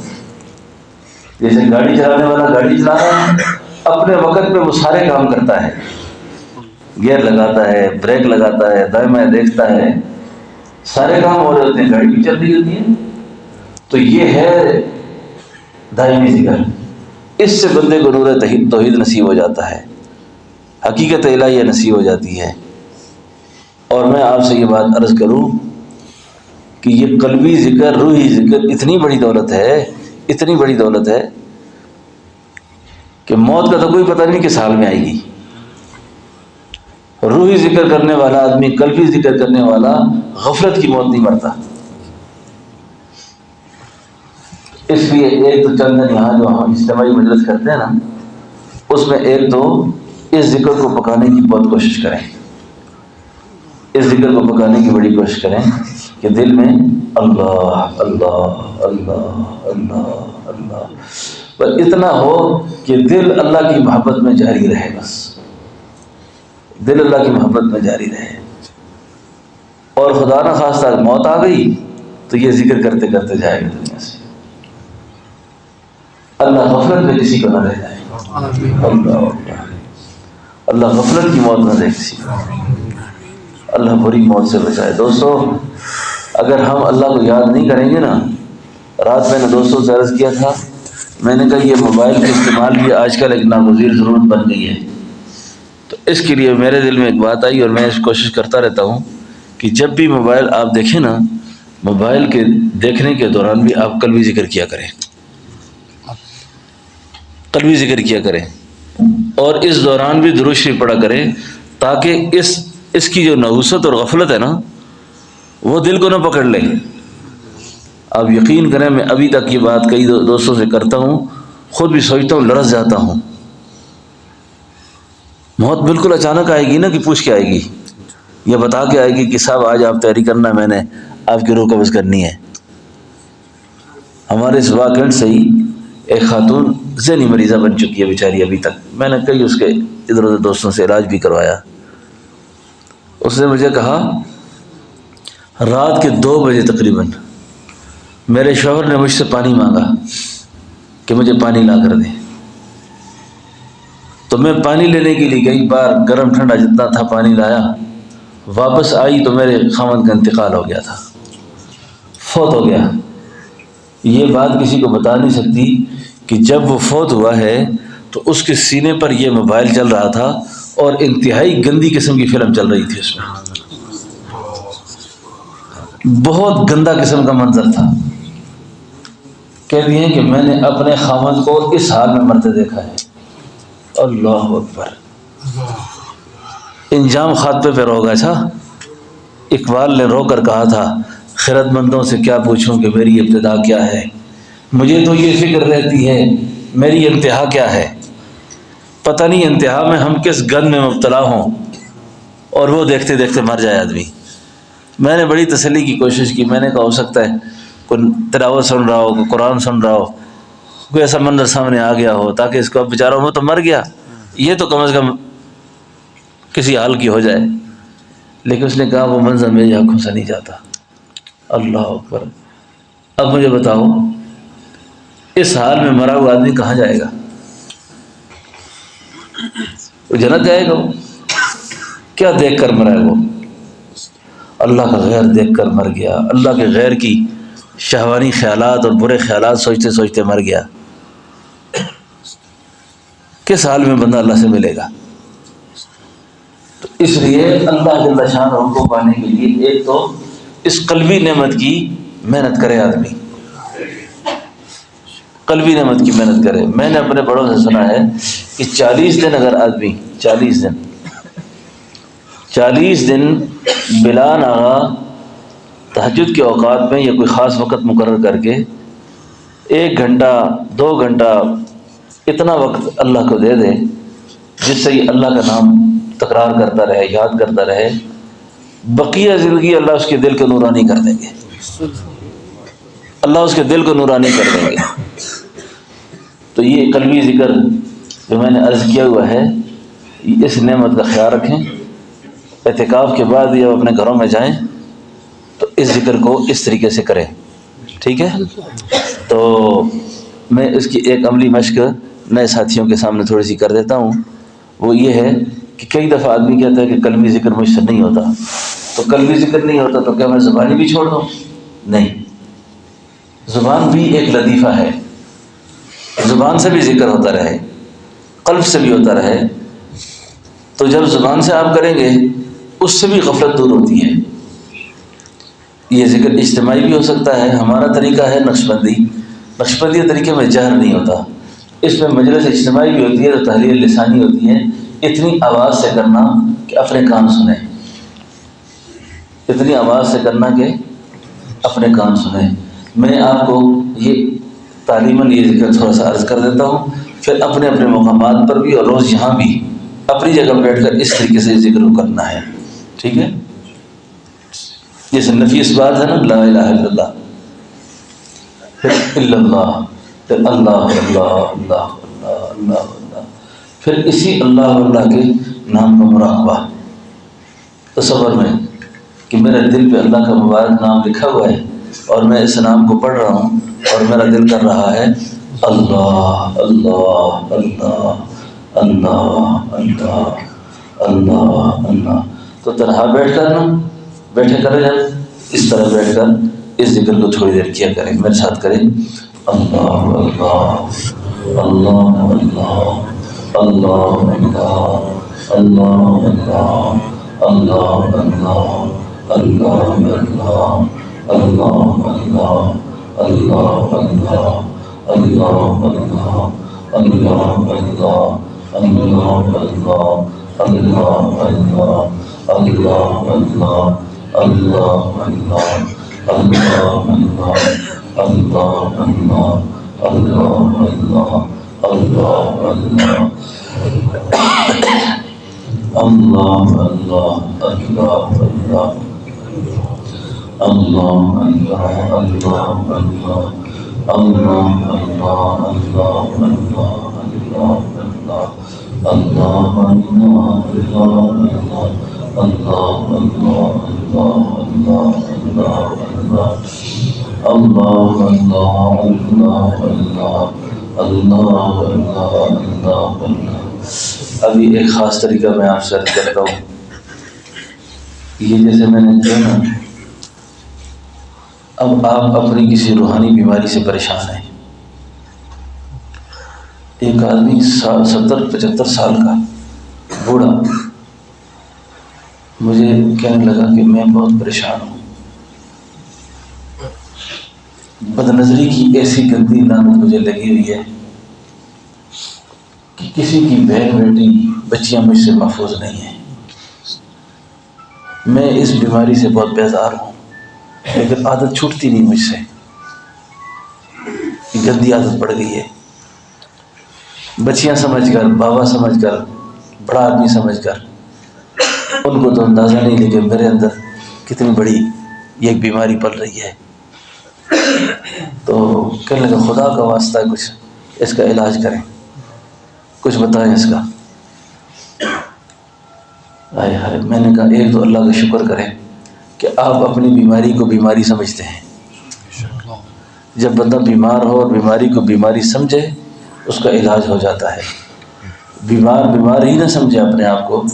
جیسے گاڑی چلانے والا گاڑی چلا رہا ہے، اپنے وقت میں وہ سارے کام کرتا ہے، گیئر لگاتا ہے، بریک لگاتا ہے، دائیں بائیں دیکھتا ہے، سارے کام ہو رہے ہوتے ہیں، گاڑی بھی چل رہی ہوتی ہے. تو یہ ہے دائمی ذکر. اس سے بندے کو نور توحید نصیب ہو جاتا ہے، حقیقت الہیہ نصیب ہو جاتی ہے. اور میں آپ سے یہ بات عرض کروں کہ یہ قلبی ذکر، روحی ذکر اتنی بڑی دولت ہے، اتنی بڑی دولت ہے کہ موت کا تو کوئی پتہ نہیں کس حال میں آئے گی. روحی ذکر کرنے والا آدمی، قلبی ذکر کرنے والا غفلت کی موت نہیں مرتا. اس لیے ایک تو چند دن یہاں جو ہم اجتماعی مجلس کرتے ہیں نا، اس میں ایک تو اس ذکر کو پکانے کی بہت کوشش کریں، اس ذکر کو پکانے کی بڑی کوشش کریں کہ دل میں اللہ اللہ اللہ اللہ اللہ پر اتنا ہو کہ دل اللہ کی محبت میں جاری رہے. بس دل اللہ کی محبت میں جاری رہے. اور خدا نہ خواستہ موت آ گئی تو یہ ذکر کرتے کرتے جائے گا دنیا سے. اللہ غفلت میں کسی کو نہ رہ جائے. اللہ اللہ غفلت کی موت نہ دے کسی کو. اللہ بری موت سے بچائے. دوستو اگر ہم اللہ کو یاد نہیں کریں گے نا، رات میں نے دوستوں سے عرض کیا تھا، میں نے کہا یہ موبائل کا استعمال بھی آج کل ایک ناگزیر ضرورت بن گئی ہے. تو اس کے لیے میرے دل میں ایک بات آئی اور میں اس کوشش کرتا رہتا ہوں کہ جب بھی موبائل آپ دیکھیں نا، موبائل کے دیکھنے کے دوران بھی آپ قلبی ذکر کیا کریں، قلبی ذکر کیا کریں. اور اس دوران بھی درود شریف پڑھا کریں تاکہ اس کی جو نحوست اور غفلت ہے نا وہ دل کو نہ پکڑ لے. آپ یقین کریں میں ابھی تک یہ بات کئی دوستوں سے کرتا ہوں، خود بھی سوچتا ہوں، لرز جاتا ہوں. موت بالکل اچانک آئے گی نا کہ پوچھ کے آئے گی یا بتا کے آئے گی کہ صاحب آج آپ تیاری کرنا، میں نے آپ کی روح قبض کرنی ہے. ہمارے اس واقعے سے ہی ایک خاتون ذہنی مریضہ بن چکی ہے بیچاری ابھی تک. میں نے کئی اس کے ادھر ادھر دوستوں سے علاج بھی کروایا. اس نے مجھے کہا رات کے 2 بجے تقریباً میرے شوہر نے مجھ سے پانی مانگا کہ مجھے پانی لا کر دیں. تو میں پانی لینے کے لیے کئی بار گرم ٹھنڈا جتنا تھا پانی لایا. واپس آئی تو میرے خاوند کا انتقال ہو گیا تھا، فوت ہو گیا. یہ بات کسی کو بتا نہیں سکتی کہ جب وہ فوت ہوا ہے تو اس کے سینے پر یہ موبائل چل رہا تھا اور انتہائی گندی قسم کی فلم چل رہی تھی. اس میں بہت گندا قسم کا منظر تھا. کہتی ہیں کہ میں نے اپنے خاوند کو اس حال میں مرتے دیکھا ہے. اللہ اکبر. انجام خاطبے پہ رو گیا تھا. اقبال نے رو کر کہا تھا خرد مندوں سے کیا پوچھوں کہ میری ابتدا کیا ہے، مجھے تو یہ فکر رہتی ہے میری انتہا کیا ہے. پتہ نہیں انتہا میں ہم کس گند میں مبتلا ہوں اور وہ دیکھتے دیکھتے مر جائے آدمی. میں نے بڑی تسلی کی کوشش کی. میں نے کہا ہو سکتا ہے کوئی تلاوت سن رہا ہو، کوئی قرآن سن رہا ہو، کوئی ایسا منظر سامنے آ گیا ہو تاکہ اس کو بیچارہ وہ تو مر گیا، یہ تو کم از کم کسی حال کی ہو جائے. لیکن اس نے کہا وہ منظر میری آنکھوں سے نہیں جاتا. اللہ اکبر. اب مجھے بتاؤ اس حال میں مرا ہوا آدمی کہاں جائے گا؟ وہ جنت جائے گا. وہ کیا دیکھ کر مرا ہے؟ وہ اللہ کا غیر دیکھ کر مر گیا. اللہ کے غیر کی شہوانی خیالات اور برے خیالات سوچتے سوچتے مر گیا. کس حال میں بندہ اللہ سے ملے گا؟ تو اس لیے اللہ جل شانہ کو پانے کے لیے ایک تو اس قلبی نعمت کی محنت کرے آدمی، قلبی نعمت کی محنت کرے. میں نے اپنے بڑوں سے سنا ہے کہ 40 دن اگر آدمی 40 دن بلا ناغا تہجد کے اوقات میں یا کوئی خاص وقت مقرر کر کے 1 گھنٹہ 2 گھنٹہ اتنا وقت اللہ کو دے دے جس سے یہ اللہ کا نام تکرار کرتا رہے، یاد کرتا رہے، بقیہ زندگی اللہ اس کے دل کو نورانی کر دیں گے. اللہ اس کے دل کو نورانی کر دیں گے. تو یہ قلبی ذکر جو میں نے عرض کیا ہوا ہے، اس نعمت کا خیال رکھیں. اعتکاف کے بعد جب اپنے گھروں میں جائیں تو اس ذکر کو اس طریقے سے کریں. ٹھیک ہے؟ تو میں اس کی ایک عملی مشق نئے ساتھیوں کے سامنے تھوڑی سی کر دیتا ہوں. وہ یہ ہے کہ کئی دفعہ آدمی کہتا ہے کہ قلبی ذکر مجھ سے نہیں ہوتا، تو قلبی ذکر نہیں ہوتا تو کیا میں زبانی بھی چھوڑ دوں؟ نہیں، زبان بھی ایک لطیفہ ہے، زبان سے بھی ذکر ہوتا رہے، قلب سے بھی ہوتا رہے، تو جب زبان سے آپ کریں گے اس سے بھی غفلت دور ہوتی ہے۔ یہ ذکر اجتماعی بھی ہو سکتا ہے، ہمارا طریقہ ہے نقشبندی طریقے میں جہر نہیں ہوتا، اس میں مجلس اجتماعی بھی ہوتی ہے تو تحلیل لسانی ہوتی ہے، اتنی آواز سے کرنا کہ اپنے کان سنیں، اتنی آواز سے کرنا کہ اپنے کان سنیں۔ میں آپ کو یہ تعلیماً یہ ذکر تھوڑا سا عرض کر دیتا ہوں، پھر اپنے اپنے مقامات پر بھی اور روز یہاں بھی اپنی جگہ بیٹھ کر اس طریقے سے ذکر کرنا ہے، ٹھیک ہے؟ جیسے نفی اس بات ہے نا، لا الہ الا اللہ، پھر الا اللہ، پھر اللہ اللہ اللہ اللہ اللہ اللہ، پھر اسی اللہ اللہ کے نام کا مراقبہ، تصور میں کہ میرے دل پہ اللہ کا مبارک نام لکھا ہوا ہے اور میں اس نام کو پڑھ رہا ہوں اور میرا دل کر رہا ہے اللہ اللہ اللہ اللہ اللہ اللہ اللہ۔ تو تنہا بیٹھ کر نا، بیٹھے کریں جب اس طرح بیٹھ کر اس ذکر کو تھوڑی دیر کیا کریں، میرے ساتھ کریں اللہ اللہ اللہ اللہ اللہ اللہ اللہ اللہ اللہ اللہ اللہ اللہ اللہ اللہ اللہ اللہ اللہ اللہ اللہ ابھی ایک خاص طریقہ میں آپ سے عرض کرتا ہوں، یہ جیسے میں نے کہا نا، اب آپ اپنی کسی روحانی بیماری سے پریشان ہیں، ایک آدمی 70-75 سال کا بوڑھا مجھے کہنے لگا کہ میں بہت پریشان ہوں، بد نظری کی ایسی گندی لعنت مجھے لگی ہوئی ہے کہ کسی کی بہن بیٹی بچیاں مجھ سے محفوظ نہیں ہیں، میں اس بیماری سے بہت بیزار ہوں، لیکن عادت چھوٹتی نہیں مجھ سے، گندی عادت پڑ گئی ہے، بچیاں سمجھ کر، بابا سمجھ کر، بڑا آدمی سمجھ کر، ان کو تو اندازہ نہیں لیکن میرے اندر کتنی بڑی یہ ایک بیماری پل رہی ہے۔ تو کہنے لگا خدا کا واسطہ ہے کچھ اس کا علاج کریں، کچھ بتائیں اس کا۔ آئے ہائے، میں نے کہا ایک تو اللہ کا شکر کریں کہ آپ اپنی بیماری کو بیماری سمجھتے ہیں، جب بندہ بیمار ہو اور بیماری کو بیماری سمجھے اس کا علاج ہو جاتا ہے، بیمار ہی نہ سمجھے اپنے آپ کو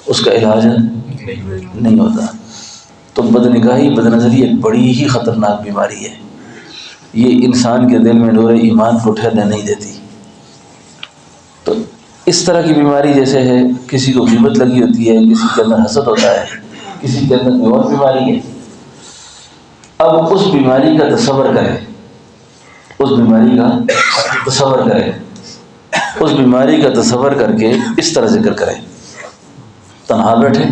اس کا علاج نہیں ہوتا۔ تو بدنگاہی، بد نظری ایک بڑی ہی خطرناک بیماری ہے، یہ انسان کے دل میں نور ایمان کو ٹھہرنے نہیں دیتی۔ تو اس طرح کی بیماری جیسے ہے، کسی کو غیبت لگی ہوتی ہے، کسی کے اندر حسد ہوتا ہے، کسی کے اندر کوئی اور بیماری ہے، اب اس بیماری کا تصور کریں، اس بیماری کا تصور کریں، اس بیماری کا تصور کر کے اس طرح ذکر کریں، تنہا بیٹھے،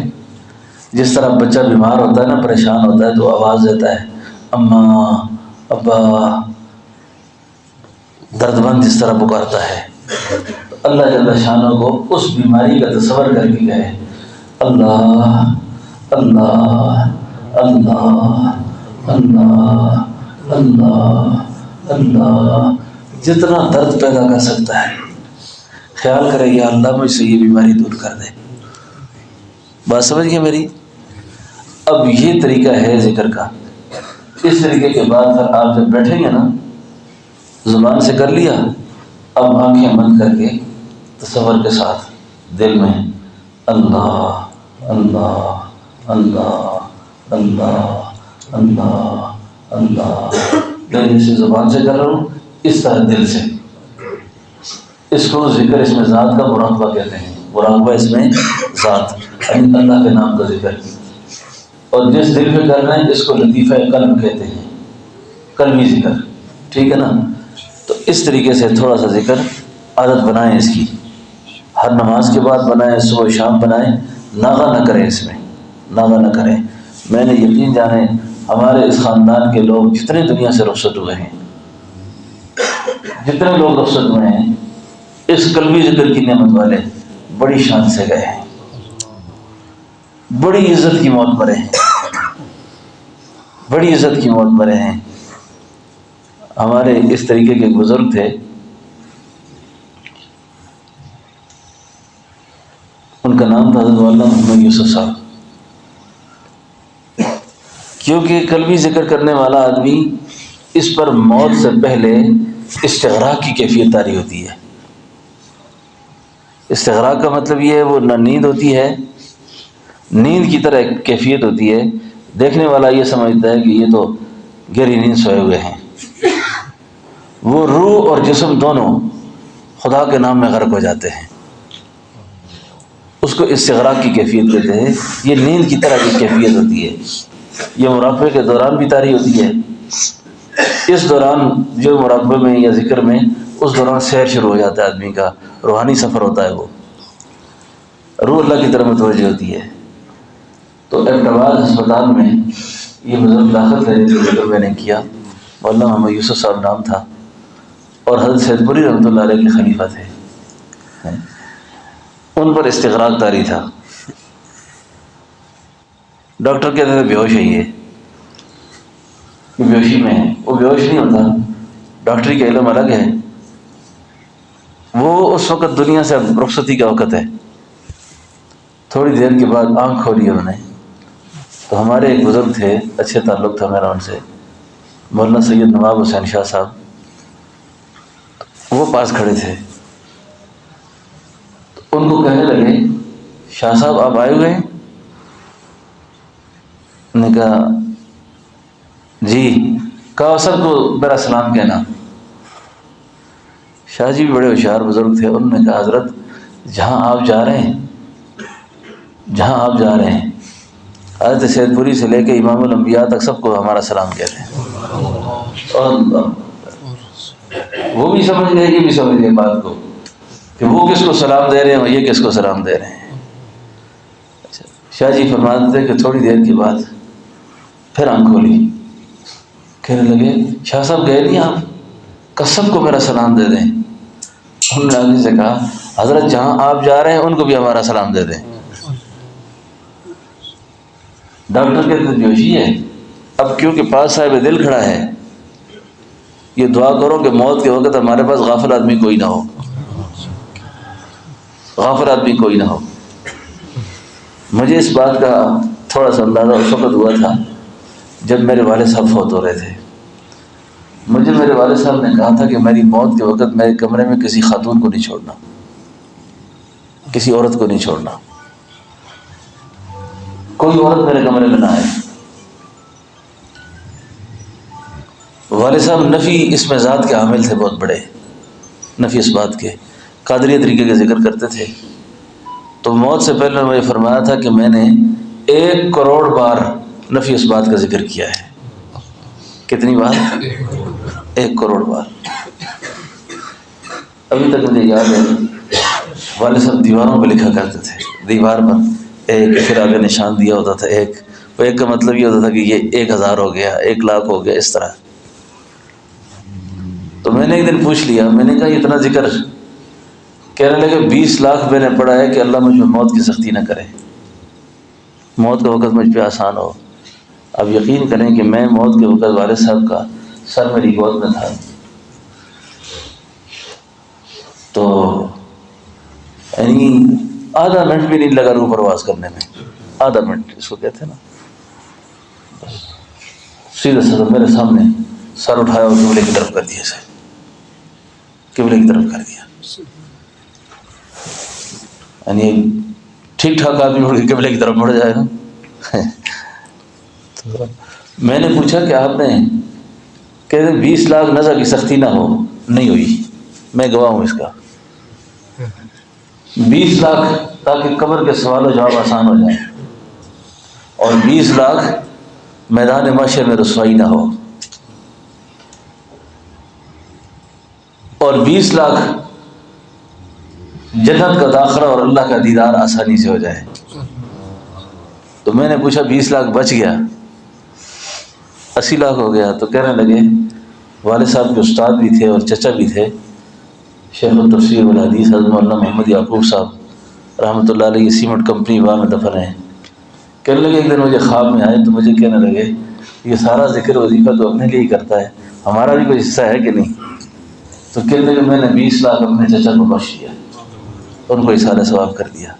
جس طرح بچہ بیمار ہوتا ہے نا، پریشان ہوتا ہے تو آواز دیتا ہے اماں ابا، درد مند جس طرح پکارتا ہے، اللہ جل شانہ کو اس بیماری کا تصور کر کے کہے اللہ اللہ اللہ اللہ اللہ اللہ، جتنا درد پیدا کر سکتا ہے خیال کرے یا اللہ مجھ سے یہ بیماری دور کر دے۔ بات سمجھ گئے میری؟ اب یہ طریقہ ہے ذکر کا۔ اس طریقے کے بعد پھر آپ جب بیٹھیں گے نا، زبان سے کر لیا، اب آنکھیں بند کر کے تصور کے ساتھ دل میں اللہ اللہ اللہ اللہ اللہ اللہ. میں سے زبان سے کر رہا ہوں، اس طرح دل سے. اس کو ذکر اس میں ذات کا مراقبہ کہتے ہیں. مراقبہ اس میں ذات یعنی اللہ کے نام کا ذکر. اور جس دل پہ کر رہے ہیں اس کو لطیفہ قلب کہتے ہیں، قلبی ذکر. ٹھیک ہے نا؟ تو اس طریقے سے تھوڑا سا ذکر عادت بنائیں اس کی، ہر نماز کے بعد بنائیں، صبح شام بنائیں. ناغہ نہ کریں، اس میں ناغہ نہ کریں. میں نے یقین جانیں ہمارے اس خاندان کے لوگ جتنے دنیا سے رخصت ہوئے ہیں، جتنے لوگ رخصت ہوئے ہیں، اس قلبی ذکر کی نعمت والے بڑی شان سے گئے ہیں، بڑی عزت کی موت مرے ہیں، بڑی عزت کی موت مرے ہیں. ہمارے اس طریقے کے بزرگ تھے، ان کا نام تھا حضرت مولانا محمد یوسف صاحب. کیونکہ قلبی ذکر کرنے والا آدمی اس پر موت سے پہلے استغراق کی کیفیت طاری ہوتی ہے. استغراق کا مطلب یہ ہے وہ نہ نیند ہوتی ہے، نیند کی طرح ایک کیفیت ہوتی ہے. دیکھنے والا یہ سمجھتا ہے کہ یہ تو گہری نیند سوئے ہوئے ہیں. وہ روح اور جسم دونوں خدا کے نام میں غرق ہو جاتے ہیں. اس کو استغراق کی کیفیت کہتے ہیں. یہ نیند کی طرح کی کیفیت ہوتی ہے. یہ مراقبے کے دوران بھی طاری ہوتی ہے. اس دوران جو مراقبے میں یا ذکر میں، اس دوران سیر شروع ہو جاتا ہے آدمی کا، روحانی سفر ہوتا ہے. وہ روح اللہ کی طرف متوجہ ہوتی ہے. تو ایبٹباد ہسپتال میں یہ بزرگ داخل تھے جو ذکر میں نے کیا. مولانا محمد یوسف صاحب نام تھا، اور حضرت سید پوری رحمۃ اللہ علیہ کے خلیفہ تھے. ان پر استغراق طاری تھا. ڈاکٹر کہتے تھے بے ہوش ہے، یہ بے ہوشی میں ہے. وہ بے ہوش نہیں ہوتا، ڈاکٹری کا علم الگ ہے. وہ اس وقت دنیا سے رخصتی کا وقت ہے. تھوڑی دیر کے بعد آنکھ کھولی انہوں نے. تو ہمارے ایک بزرگ تھے، اچھے تعلق تھا میرا ان سے، مولانا سید نواب حسین شاہ صاحب. وہ پاس کھڑے تھے. تو ان کو کہنے لگے شاہ صاحب آپ آئے ہوئے ہیں؟ نے کہا جی. کوثر کو میرا سلام کہنا. شاہ جی بھی بڑے ہوشیار بزرگ تھے. انہوں نے کہا حضرت جہاں آپ جا رہے ہیں، جہاں آپ جا رہے ہیں، حضرت سید پوری سے لے کے امام الانبیاء تک سب کو ہمارا سلام کہتے ہیں. اور وہ بھی سمجھ گئے، یہ بھی سمجھ گئے بات کو کہ وہ کس کو سلام دے رہے ہیں اور یہ کس کو سلام دے رہے ہیں. شاہ جی فرماتے تھے کہ تھوڑی دیر کے بعد پھر آنکھ کھولی. کہنے لگے شاہ صاحب گئے نہیں آپ؟ کہ سب کو میرا سلام دے دیں. انہوں نے آگے سے کہا حضرت جہاں آپ جا رہے ہیں ان کو بھی ہمارا سلام دے دیں. ڈاکٹر کہتے بے ہوشی ہے. اب کیونکہ پاس صاحب دل کھڑا ہے، یہ دعا کرو کہ موت کے وقت ہمارے پاس غافل آدمی کوئی نہ ہو، غافل آدمی کوئی نہ ہو. مجھے اس بات کا تھوڑا سا اندازہ اس وقت ہوا تھا جب میرے والد صاحب فوت ہو رہے تھے. مجھے میرے والد صاحب نے کہا تھا کہ میری موت کے وقت میرے کمرے میں کسی خاتون کو نہیں چھوڑنا، کسی عورت کو نہیں چھوڑنا، کوئی عورت میرے کمرے میں نہ آئے. والد صاحب نفی اس میں ذات کے عامل تھے، بہت بڑے نفی اس بات کے، قادری طریقے کا ذکر کرتے تھے. تو موت سے پہلے مجھے فرمایا تھا کہ میں نے 1 کروڑ بار نفی اس بات کا ذکر کیا ہے. کتنی بار؟ 1 کروڑ بار. ابھی تک مجھے یاد ہے والد صاحب دیواروں پہ لکھا کرتے تھے. دیوار پر ایک، پھر آگے نشان دیا ہوتا تھا ایک. وہ ایک کا مطلب یہ ہوتا تھا کہ یہ 1000 ہو گیا، 1 لاکھ ہو گیا، اس طرح. تو میں نے ایک دن پوچھ لیا، میں نے کہا اتنا ذکر؟ کہنے لگے 20 لاکھ میں نے پڑھا ہے کہ اللہ مجھ میں موت کی سختی نہ کرے، موت کا وقت مجھ پہ آسان ہو. اب یقین کریں کہ میں موت کے وقت والد صاحب کا سر میری گود میں تھا. تو یعنی آدھا منٹ بھی نہیں لگا روح پرواز کرنے میں. آدھا منٹ اس کو کہتے ہیں نا. بس سیدھا سیدھا میرے سامنے سر اٹھایا اور قبلے کی طرف کر دیا، اسے قبلے کی طرف کر دیا. یعنی ٹھیک ٹھاک آدمی اڑ کے قبلے کی طرف مڑ جائے گا. تو میں نے پوچھا کہ آپ نے کہ 20 لاکھ نزا کی سختی نہ ہو. نہیں ہوئی، میں گواہ ہوں اس کا. 20 لاکھ تاکہ قبر کے سوال و جواب آسان ہو جائے، اور 20 لاکھ میدان محشر میں رسوائی نہ ہو، اور 20 لاکھ جنت کا داخلہ اور اللہ کا دیدار آسانی سے ہو جائے. تو میں نے پوچھا 20 لاکھ بچ گیا، 80 لاکھ ہو گیا. تو کہنے لگے والد صاحب کے استاد بھی تھے اور چچا بھی تھے، شیخ التفسیر والحدیث حضرت مولانا محمد یعقوب صاحب رحمۃ اللہ علیہ، سیمنٹ کمپنی وہاں میں دفن ہیں. کہنے لگے ایک دن مجھے خواب میں آئے تو مجھے کہنے لگے یہ سارا ذکر وظیفہ تو اپنے لیے ہی کرتا ہے، ہمارا بھی کوئی حصہ ہے کہ نہیں؟ تو کہنے لگے میں نے 20 لاکھ اپنے چچا کو بخش دیا، ان کو اثار ثواب کر دیا.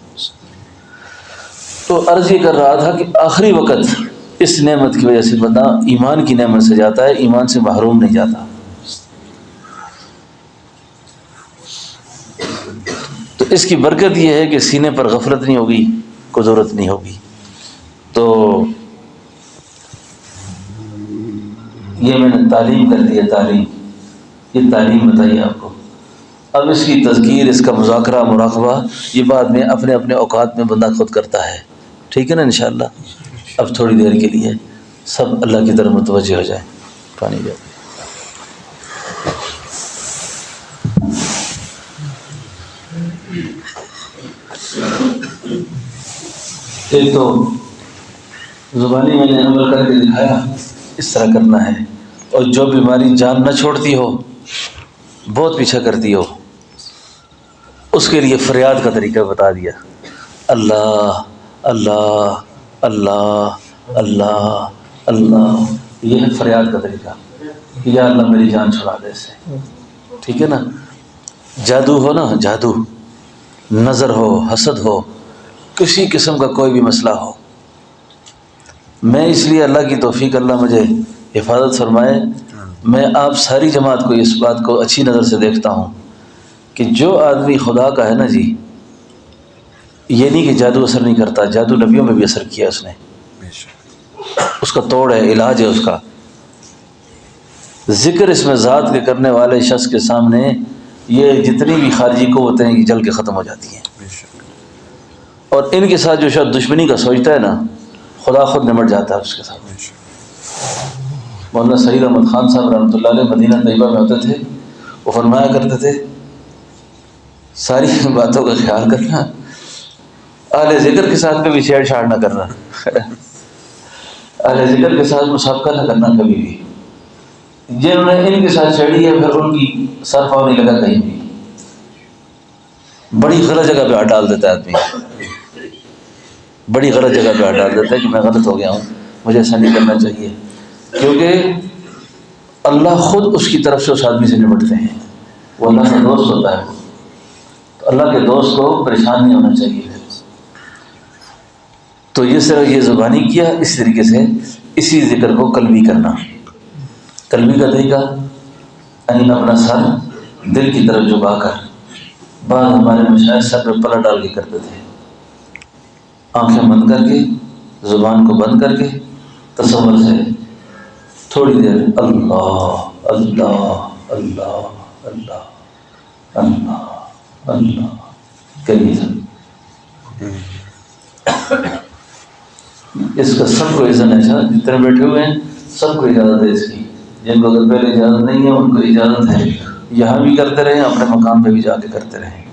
تو عرض یہ کر رہا تھا کہ آخری وقت اس نعمت کی وجہ سے بندہ ایمان کی نعمت سے جاتا ہے، ایمان سے محروم نہیں جاتا. تو اس کی برکت یہ ہے کہ سینے پر غفلت نہیں ہوگی، قدرت نہیں ہوگی. تو یہ میں نے تعلیم کر دی ہے. تعلیم، یہ تعلیم بتائی آپ کو. اب اس کی تذکیر، اس کا مذاکرہ، مراقبہ، یہ بعد میں اپنے اپنے اوقات میں بندہ خود کرتا ہے. ٹھیک ہے نا انشاءاللہ. اب تھوڑی دیر کے لیے سب اللہ کی طرف متوجہ ہو جائیں. پانی دے. ایک تو زبانی میں نے عمل کر کے دکھایا، اس طرح کرنا ہے. اور جو بیماری جان نہ چھوڑتی ہو، بہت پیچھا کرتی ہو، اس کے لیے فریاد کا طریقہ بتا دیا. اللہ اللہ اللہ اللہ اللہ، یہ ہے فریاد کا طریقہ کہ یا اللہ میری جان چھڑا دے سے. ٹھیک ہے نا. جادو ہو نا، جادو، نظر ہو، حسد ہو، کسی قسم کا کوئی بھی مسئلہ ہو، میں اس لیے اللہ کی توفیق، اللہ مجھے حفاظت فرمائے، میں آپ ساری جماعت کو اس بات کو اچھی نظر سے دیکھتا ہوں کہ جو آدمی خدا کا ہے نا جی، یہ نہیں کہ جادو اثر نہیں کرتا، جادو نبیوں میں بھی اثر کیا اس نے. اس کا توڑ ہے، علاج ہے اس کا. ذکر اس میں ذات کے کرنے والے شخص کے سامنے یہ جتنی بھی خارجی قوتیں ہیں یہ جل کے ختم ہو جاتی ہیں. اور ان کے ساتھ جو شخص دشمنی کا سوچتا ہے نا، خدا خود نمٹ جاتا ہے اس کے ساتھ. مولانا سعید احمد خان صاحب رحمۃ اللہ علیہ مدینہ طیبہ میں ہوتے تھے، وہ فرمایا کرتے تھے ساری باتوں کا خیال کرنا، اہل ذکر کے ساتھ کبھی چھیڑ چھاڑ نہ کرنا، اہل ذکر کے ساتھ مسابقہ نہ کرنا کبھی بھی. جنہوں نے ان کے ساتھ چھیڑی ہے پھر ان کی سر پاؤ نہیں لگا کہیں بھی. بڑی غلط جگہ پہ ہاتھ ڈال دیتا ہے آدمی، بڑی غلط جگہ پہ ہاتھ ڈال دیتا ہے کہ میں غلط ہو گیا ہوں، مجھے ایسا نہیں کرنا چاہیے. کیونکہ اللہ خود اس کی طرف سے اس آدمی سے نمٹتے ہیں. وہ اللہ کا دوست ہوتا ہے، تو اللہ کے دوست کو پریشان نہیں ہونا چاہیے. تو یہ صرف یہ زبانی کیا، اس طریقے سے اسی ذکر کو قلبی کرنا. قلبی کا طریقہ یعنی اپنا سر دل کی طرف جھکا کر، بعض ہمارے مشاہد سر پہ پلہ ڈال کے کرتے تھے، آنکھیں بند کر کے، زبان کو بند کر کے، تصور سے تھوڑی دیر اللہ اللہ اللہ اللہ اللہ اللہ کہیے. اس کا سب کو اذن ہے، جتنے بیٹھے ہوئے ہیں سب کو اجازت ہے اس کی. جن کو اگر پہلے اجازت نہیں ہے ان کو اجازت ہے، یہاں بھی کرتے رہیں، اپنے مقام پہ بھی جا کے کرتے رہیں.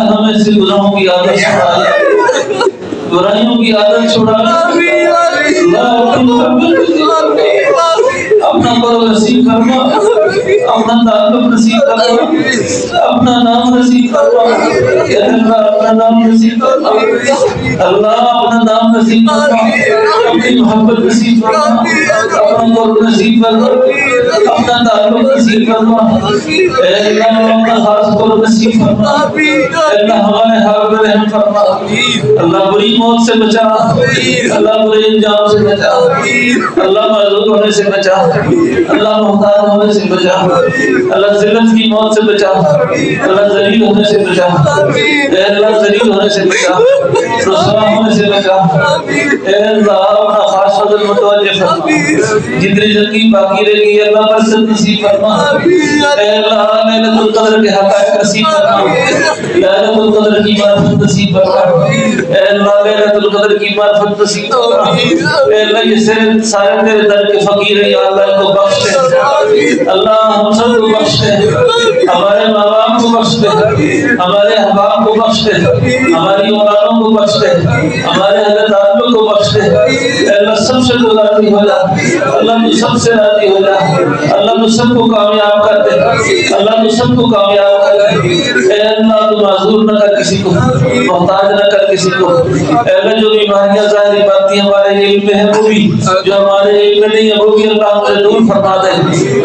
ہمیں سے گناہوں کی عادت چھڑا، برائیوں کی عادت چھڑا، اپنا قرب نصیب فرما، اپنا تعلق نصیب فرما، اپنا نام نصیب فرما، اللہ اپنا نام نصیب فرما، اللہ اپنا نام نصیب فرما، اپنی محبت نصیب فرما، اپنا قرب نصیب فرما، اپنا تعلق نصیب فرما، اے اللہ اپنا خاص قرب نصیب فرما، اے اللہ ہمارے حال پر رحم فرما، اللہ بری موت سے بچا، اللہ برے انجام سے بچا، اللہ معذور ہونے سے بچا، اللہ محتاج ہونے سے بچا، اللہ ذلت کی موت سے بچا، اللہ ذلیل ہونے سے بچا، اے اللہ ذلیل ہونے سے بچا، رسوا ہونے سے بچا، اے اللہ اپنا خاص فضل متوجہ فرما، جتنی زندگی باقی رہ گئی اللہ برکت نصیب فرما، اے اللہ لیلۃ القدر کے حقائق نصیب فرما، لیلۃ القدر کی معرفت نصیب فرما، اے اللہ لیلۃ القدر کی معرفت نصیب فرما، اے اللہ یہ سارے تیرے در کے فقیر ہیں یا اللہ ان کو بخش دے، اللہ ہم سب کو بخش دے، ہمارے ماں باپ کو بخش دے، ہمارے احباب کو بخش دے، ہماری اولادوں کو بخش دے، ہمارے اہل تعلق کو بخش دے، اے اللہ سب سے تو راضی ہو جا، اللہ تو سب سے راضی ہو جا، اللہ تو سب کو کامیاب کر دے، اللہ تو سب کو کامیاب کر دے۔ اے اللہ تو معذور نہ کر کسی کو، محتاج نہ کر کسی کو۔ اے اللہ جو بیماریاں ظاہری باتی ہمارے علم میں ہے وہ بھی، جو ہمارے علم میں نہیں ہے وہ بھی اللہ ہمیں دور فرما دے،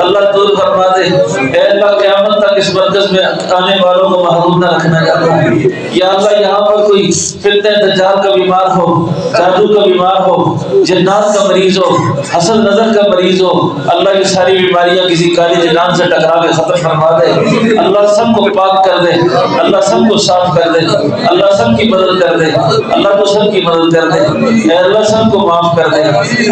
اللہ دور فرما دے۔ اے اللہ قیامت تک اس مرکز میں آنے والوں کو محروم نہ رکھنا یا اللہ۔ یا اللہ یہاں پر کوئی فتنہ دجال کا بیمار ہو، جادو کا بیمار ہو، جنات کا مریض ہو، حسد نظر کا مریض ہو، اللہ یہ ساری بیماریاں کسی کالی جنان سے ٹکرا کے ختم فرما دے۔ اللہ سب کو پاک کر دے، اللہ سب کو صاف کر دے، اللہ سب کی مدد کر دے، اللہ تو سب کی مدد کر دے۔ اے اللہ سب کو معاف کر دے،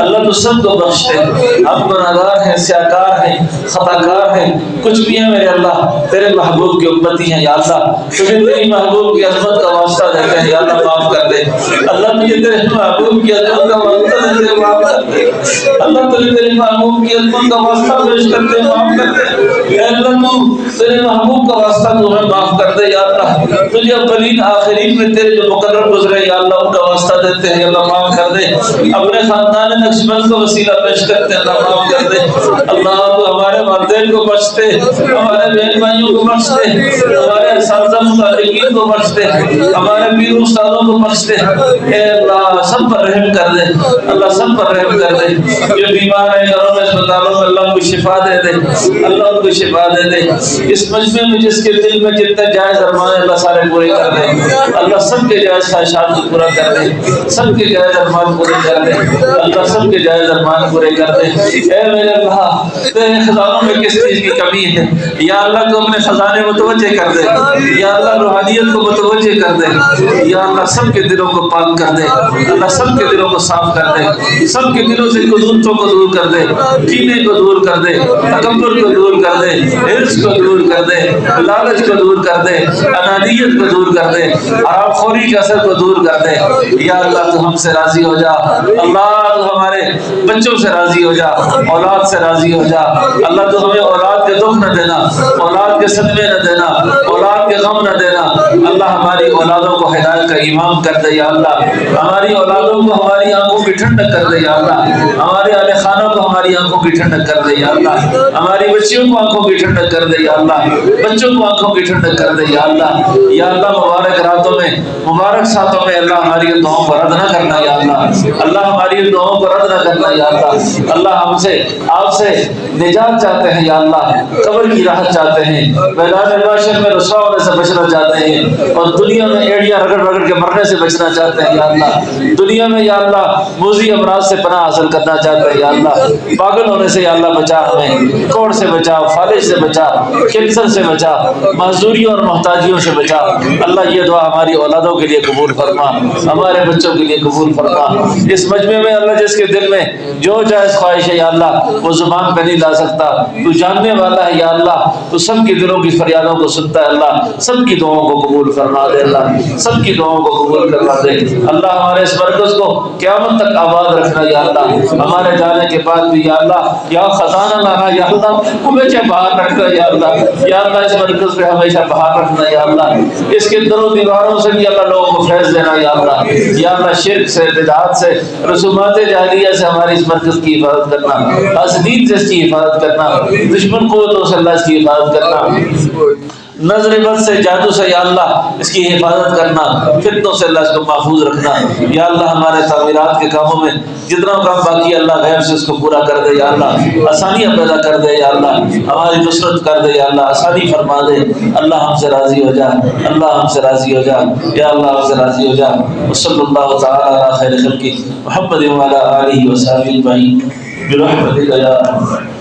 اللہ تو سب کو بخش دے۔ ہم گناہگار ہیں، سیاہکار ہیں، خطا کار ہیں، کچھ بھی ہیں میرے اللہ، تیرے محبوب کی امتی ہیں یا اللہ، تجھے تیری محبوب کی عظمت کا واسطہ دیتے ہیں یا اللہ معاف کر دے۔ اللہ تجھے تیرے محبوب کی عظمت کا واسطہ دیتے ہیں معاف کر دے، اللہ تجھے تیرے محبوب کی عظمت کا واسطہ پیش کرتے ہیں معاف کر دے۔ اے اللہ تو تیرے محبوب کا واسطہ تو ہمیں معاف کر دے یا اللہ، تجھے اولین آخرین میں تیرے جو مقرر گزرے یا اللہ ان کا واسطہ دیتے ہیں یا اللہ معاف کر دے۔ اپنے خاندان نقشبند کا وسیلہ پیش کرتے ہیں اللہ معاف کر دے۔ اللہ تو ہمارے والدین کو بخش دے، ہمارے بہن بھائیوں کو بخش دے، ہمارے اساتذہ متعلقین کو بخش دے، ہمارے پیر استادوں کو بخش دے۔ اے اللہ سب پر رحم کر دے، اللہ سب پر رحم کر دے۔ جو بیمار ہیں گھروں میں اسپتالوں میں اللہ ان کو شفا دے دے، اللہ ان کو شفا دے دے۔ اس مجمع میں جس کے دل میں جتنے جائز ارمان اللہ سارے پورے کر دے، اللہ سب کے جائز خواہشات کو پورا کر دے، سب کے جائز ارمان پورے کر دے، اللہ سب کے جائز ارمان پورے کر دے۔ اے میرے اللہ تیرے خزانوں میں کس چیز کی کمی ہے یا اللہ تو اپنے خزانے متوجہ کر دے، یا اللہ روحانیت کو متوجہ کر دے، یا اللہ سب کے دلوں کو پاک کر دے، اللہ سب کے دلوں کو صاف کر دے، سب کے دلوں سے قدورتوں کو دور کر دے، کینے کو دور کر دے، تکبر کو دور کر دے، حرص کو دور کر دے، لالچ کو دور کر دے، انانیت کو دور کر دے، حرام خوری کے اثر کو دور کر دے۔ یا اللہ تو ہم سے راضی ہو جا، اللہ تو ہمارے بچوں سے راضی ہو جا، اولاد سے راضی ہو جا، اللہ تو ہمیں اولاد کے دکھ نہ دینا، اولاد کے صدمے نہ دینا، اولاد کے غم نہ دینا۔ اللہ ہماری اولادوں کو ہدایت کا امام کر دے یا اللہ، ہماری اولادوں کو ہماری آنکھوں کی ٹھنڈک کر دے یا اللہ، ہمارے اہل خانوں کو ہماری آنکھوں کی ٹھنڈک کر دے یا اللہ، ہماری بچیوں کو آنکھوں کی ٹھنڈک کر دے یا اللہ، بچوں کو آنکھوں کی ٹھنڈک کر دے یا اللہ۔ یا اللہ مبارک راتوں میں، مبارک ساتوں میں اللہ ہماری دعاؤں کو رد نہ کرنا یا اللہ، اللہ ہماری دعاؤں کو رد نہ کرنا یا اللہ۔ اللہ ہم سے آپ سے نجات چاہتے ہیں یا اللہ، قبر کی راحت چاہتے ہیں، میدان محشر میں رسوا ہونے سے بچنا چاہتے ہیں، اور دنیا میں ایڑیاں رگڑ رگڑ کے مرنے سے بچنا چاہتے ہیں یا اللہ، دنیا میں یا اللہ موذی امراض سے پناہ حاصل کرنا چاہتے ہیں یا اللہ، پاگل ہونے سے یا اللہ بچا ہمیں، کوڑ سے بچا، فالج سے بچا، کینسر سے بچا، معذوریوں اور محتاجیوں سے بچا۔ اللہ یہ دعا ہماری اولادوں کے لیے قبول فرما، ہمارے بچوں کے لیے قبول فرما۔ اس مجمع میں اللہ جس کے دل میں جو جائز خواہش ہے یا اللہ وہ زبان پہ نہیں لا سکتا، تو جاننے والا ہے یا اللہ، تو سب کی دلوں کی فریادوں کو سنتا ہے اللہ، سب کی دعاؤں کو قبول فرما دے اللہ، سب کی دعاؤں کو قبول کروا دے اللہ۔ ہمارے اس مرکز کو قیامت تک آباد رکھنا یا اللہ، ہمارے جانے کے بعد بھی یا اللہ، یا خزانہ لانا یا اللہ، ہمیشہ باہر رکھنا یا اللہ، یا اللہ اس مرکز پہ ہمیشہ باہر رکھنا یا اللہ، اس کے در و دیواروں سے بھی اللہ لوگوں کو فیض دینا یا اللہ، یا اللہ شرک سے، بدعات سے، رسومات جاہلیہ سے ہماری اس مرکز کی حفاظت کرنا، حاسدین سے اس کی حفاظت کرنا، دشمن قوتوں سے اللہ اس کی حفاظت کرنا، نظر بد سے، جادو سے یا اللہ اس کی حفاظت کرنا، فتنوں سے اللہ اس کو محفوظ رکھنا یا اللہ۔ ہمارے تعمیرات کے کاموں میں جتنا کام باقی اللہ غیب سے اس کو پورا کر دے یا اللہ، آسانیاں پیدا کر دے یا اللہ، ہماری نصرت کر دے یا اللہ، آسانی فرما دے اللہ، ہم سے راضی ہو جا اللہ، ہم سے راضی ہو جا یا اللہ، ہم سے راضی ہو جا۔ وصلی اللہ تعالی علی خیر خلقہ محمد وعلی آلہ وصحبہ اجمعین برحمتک یا ارحم الراحمین۔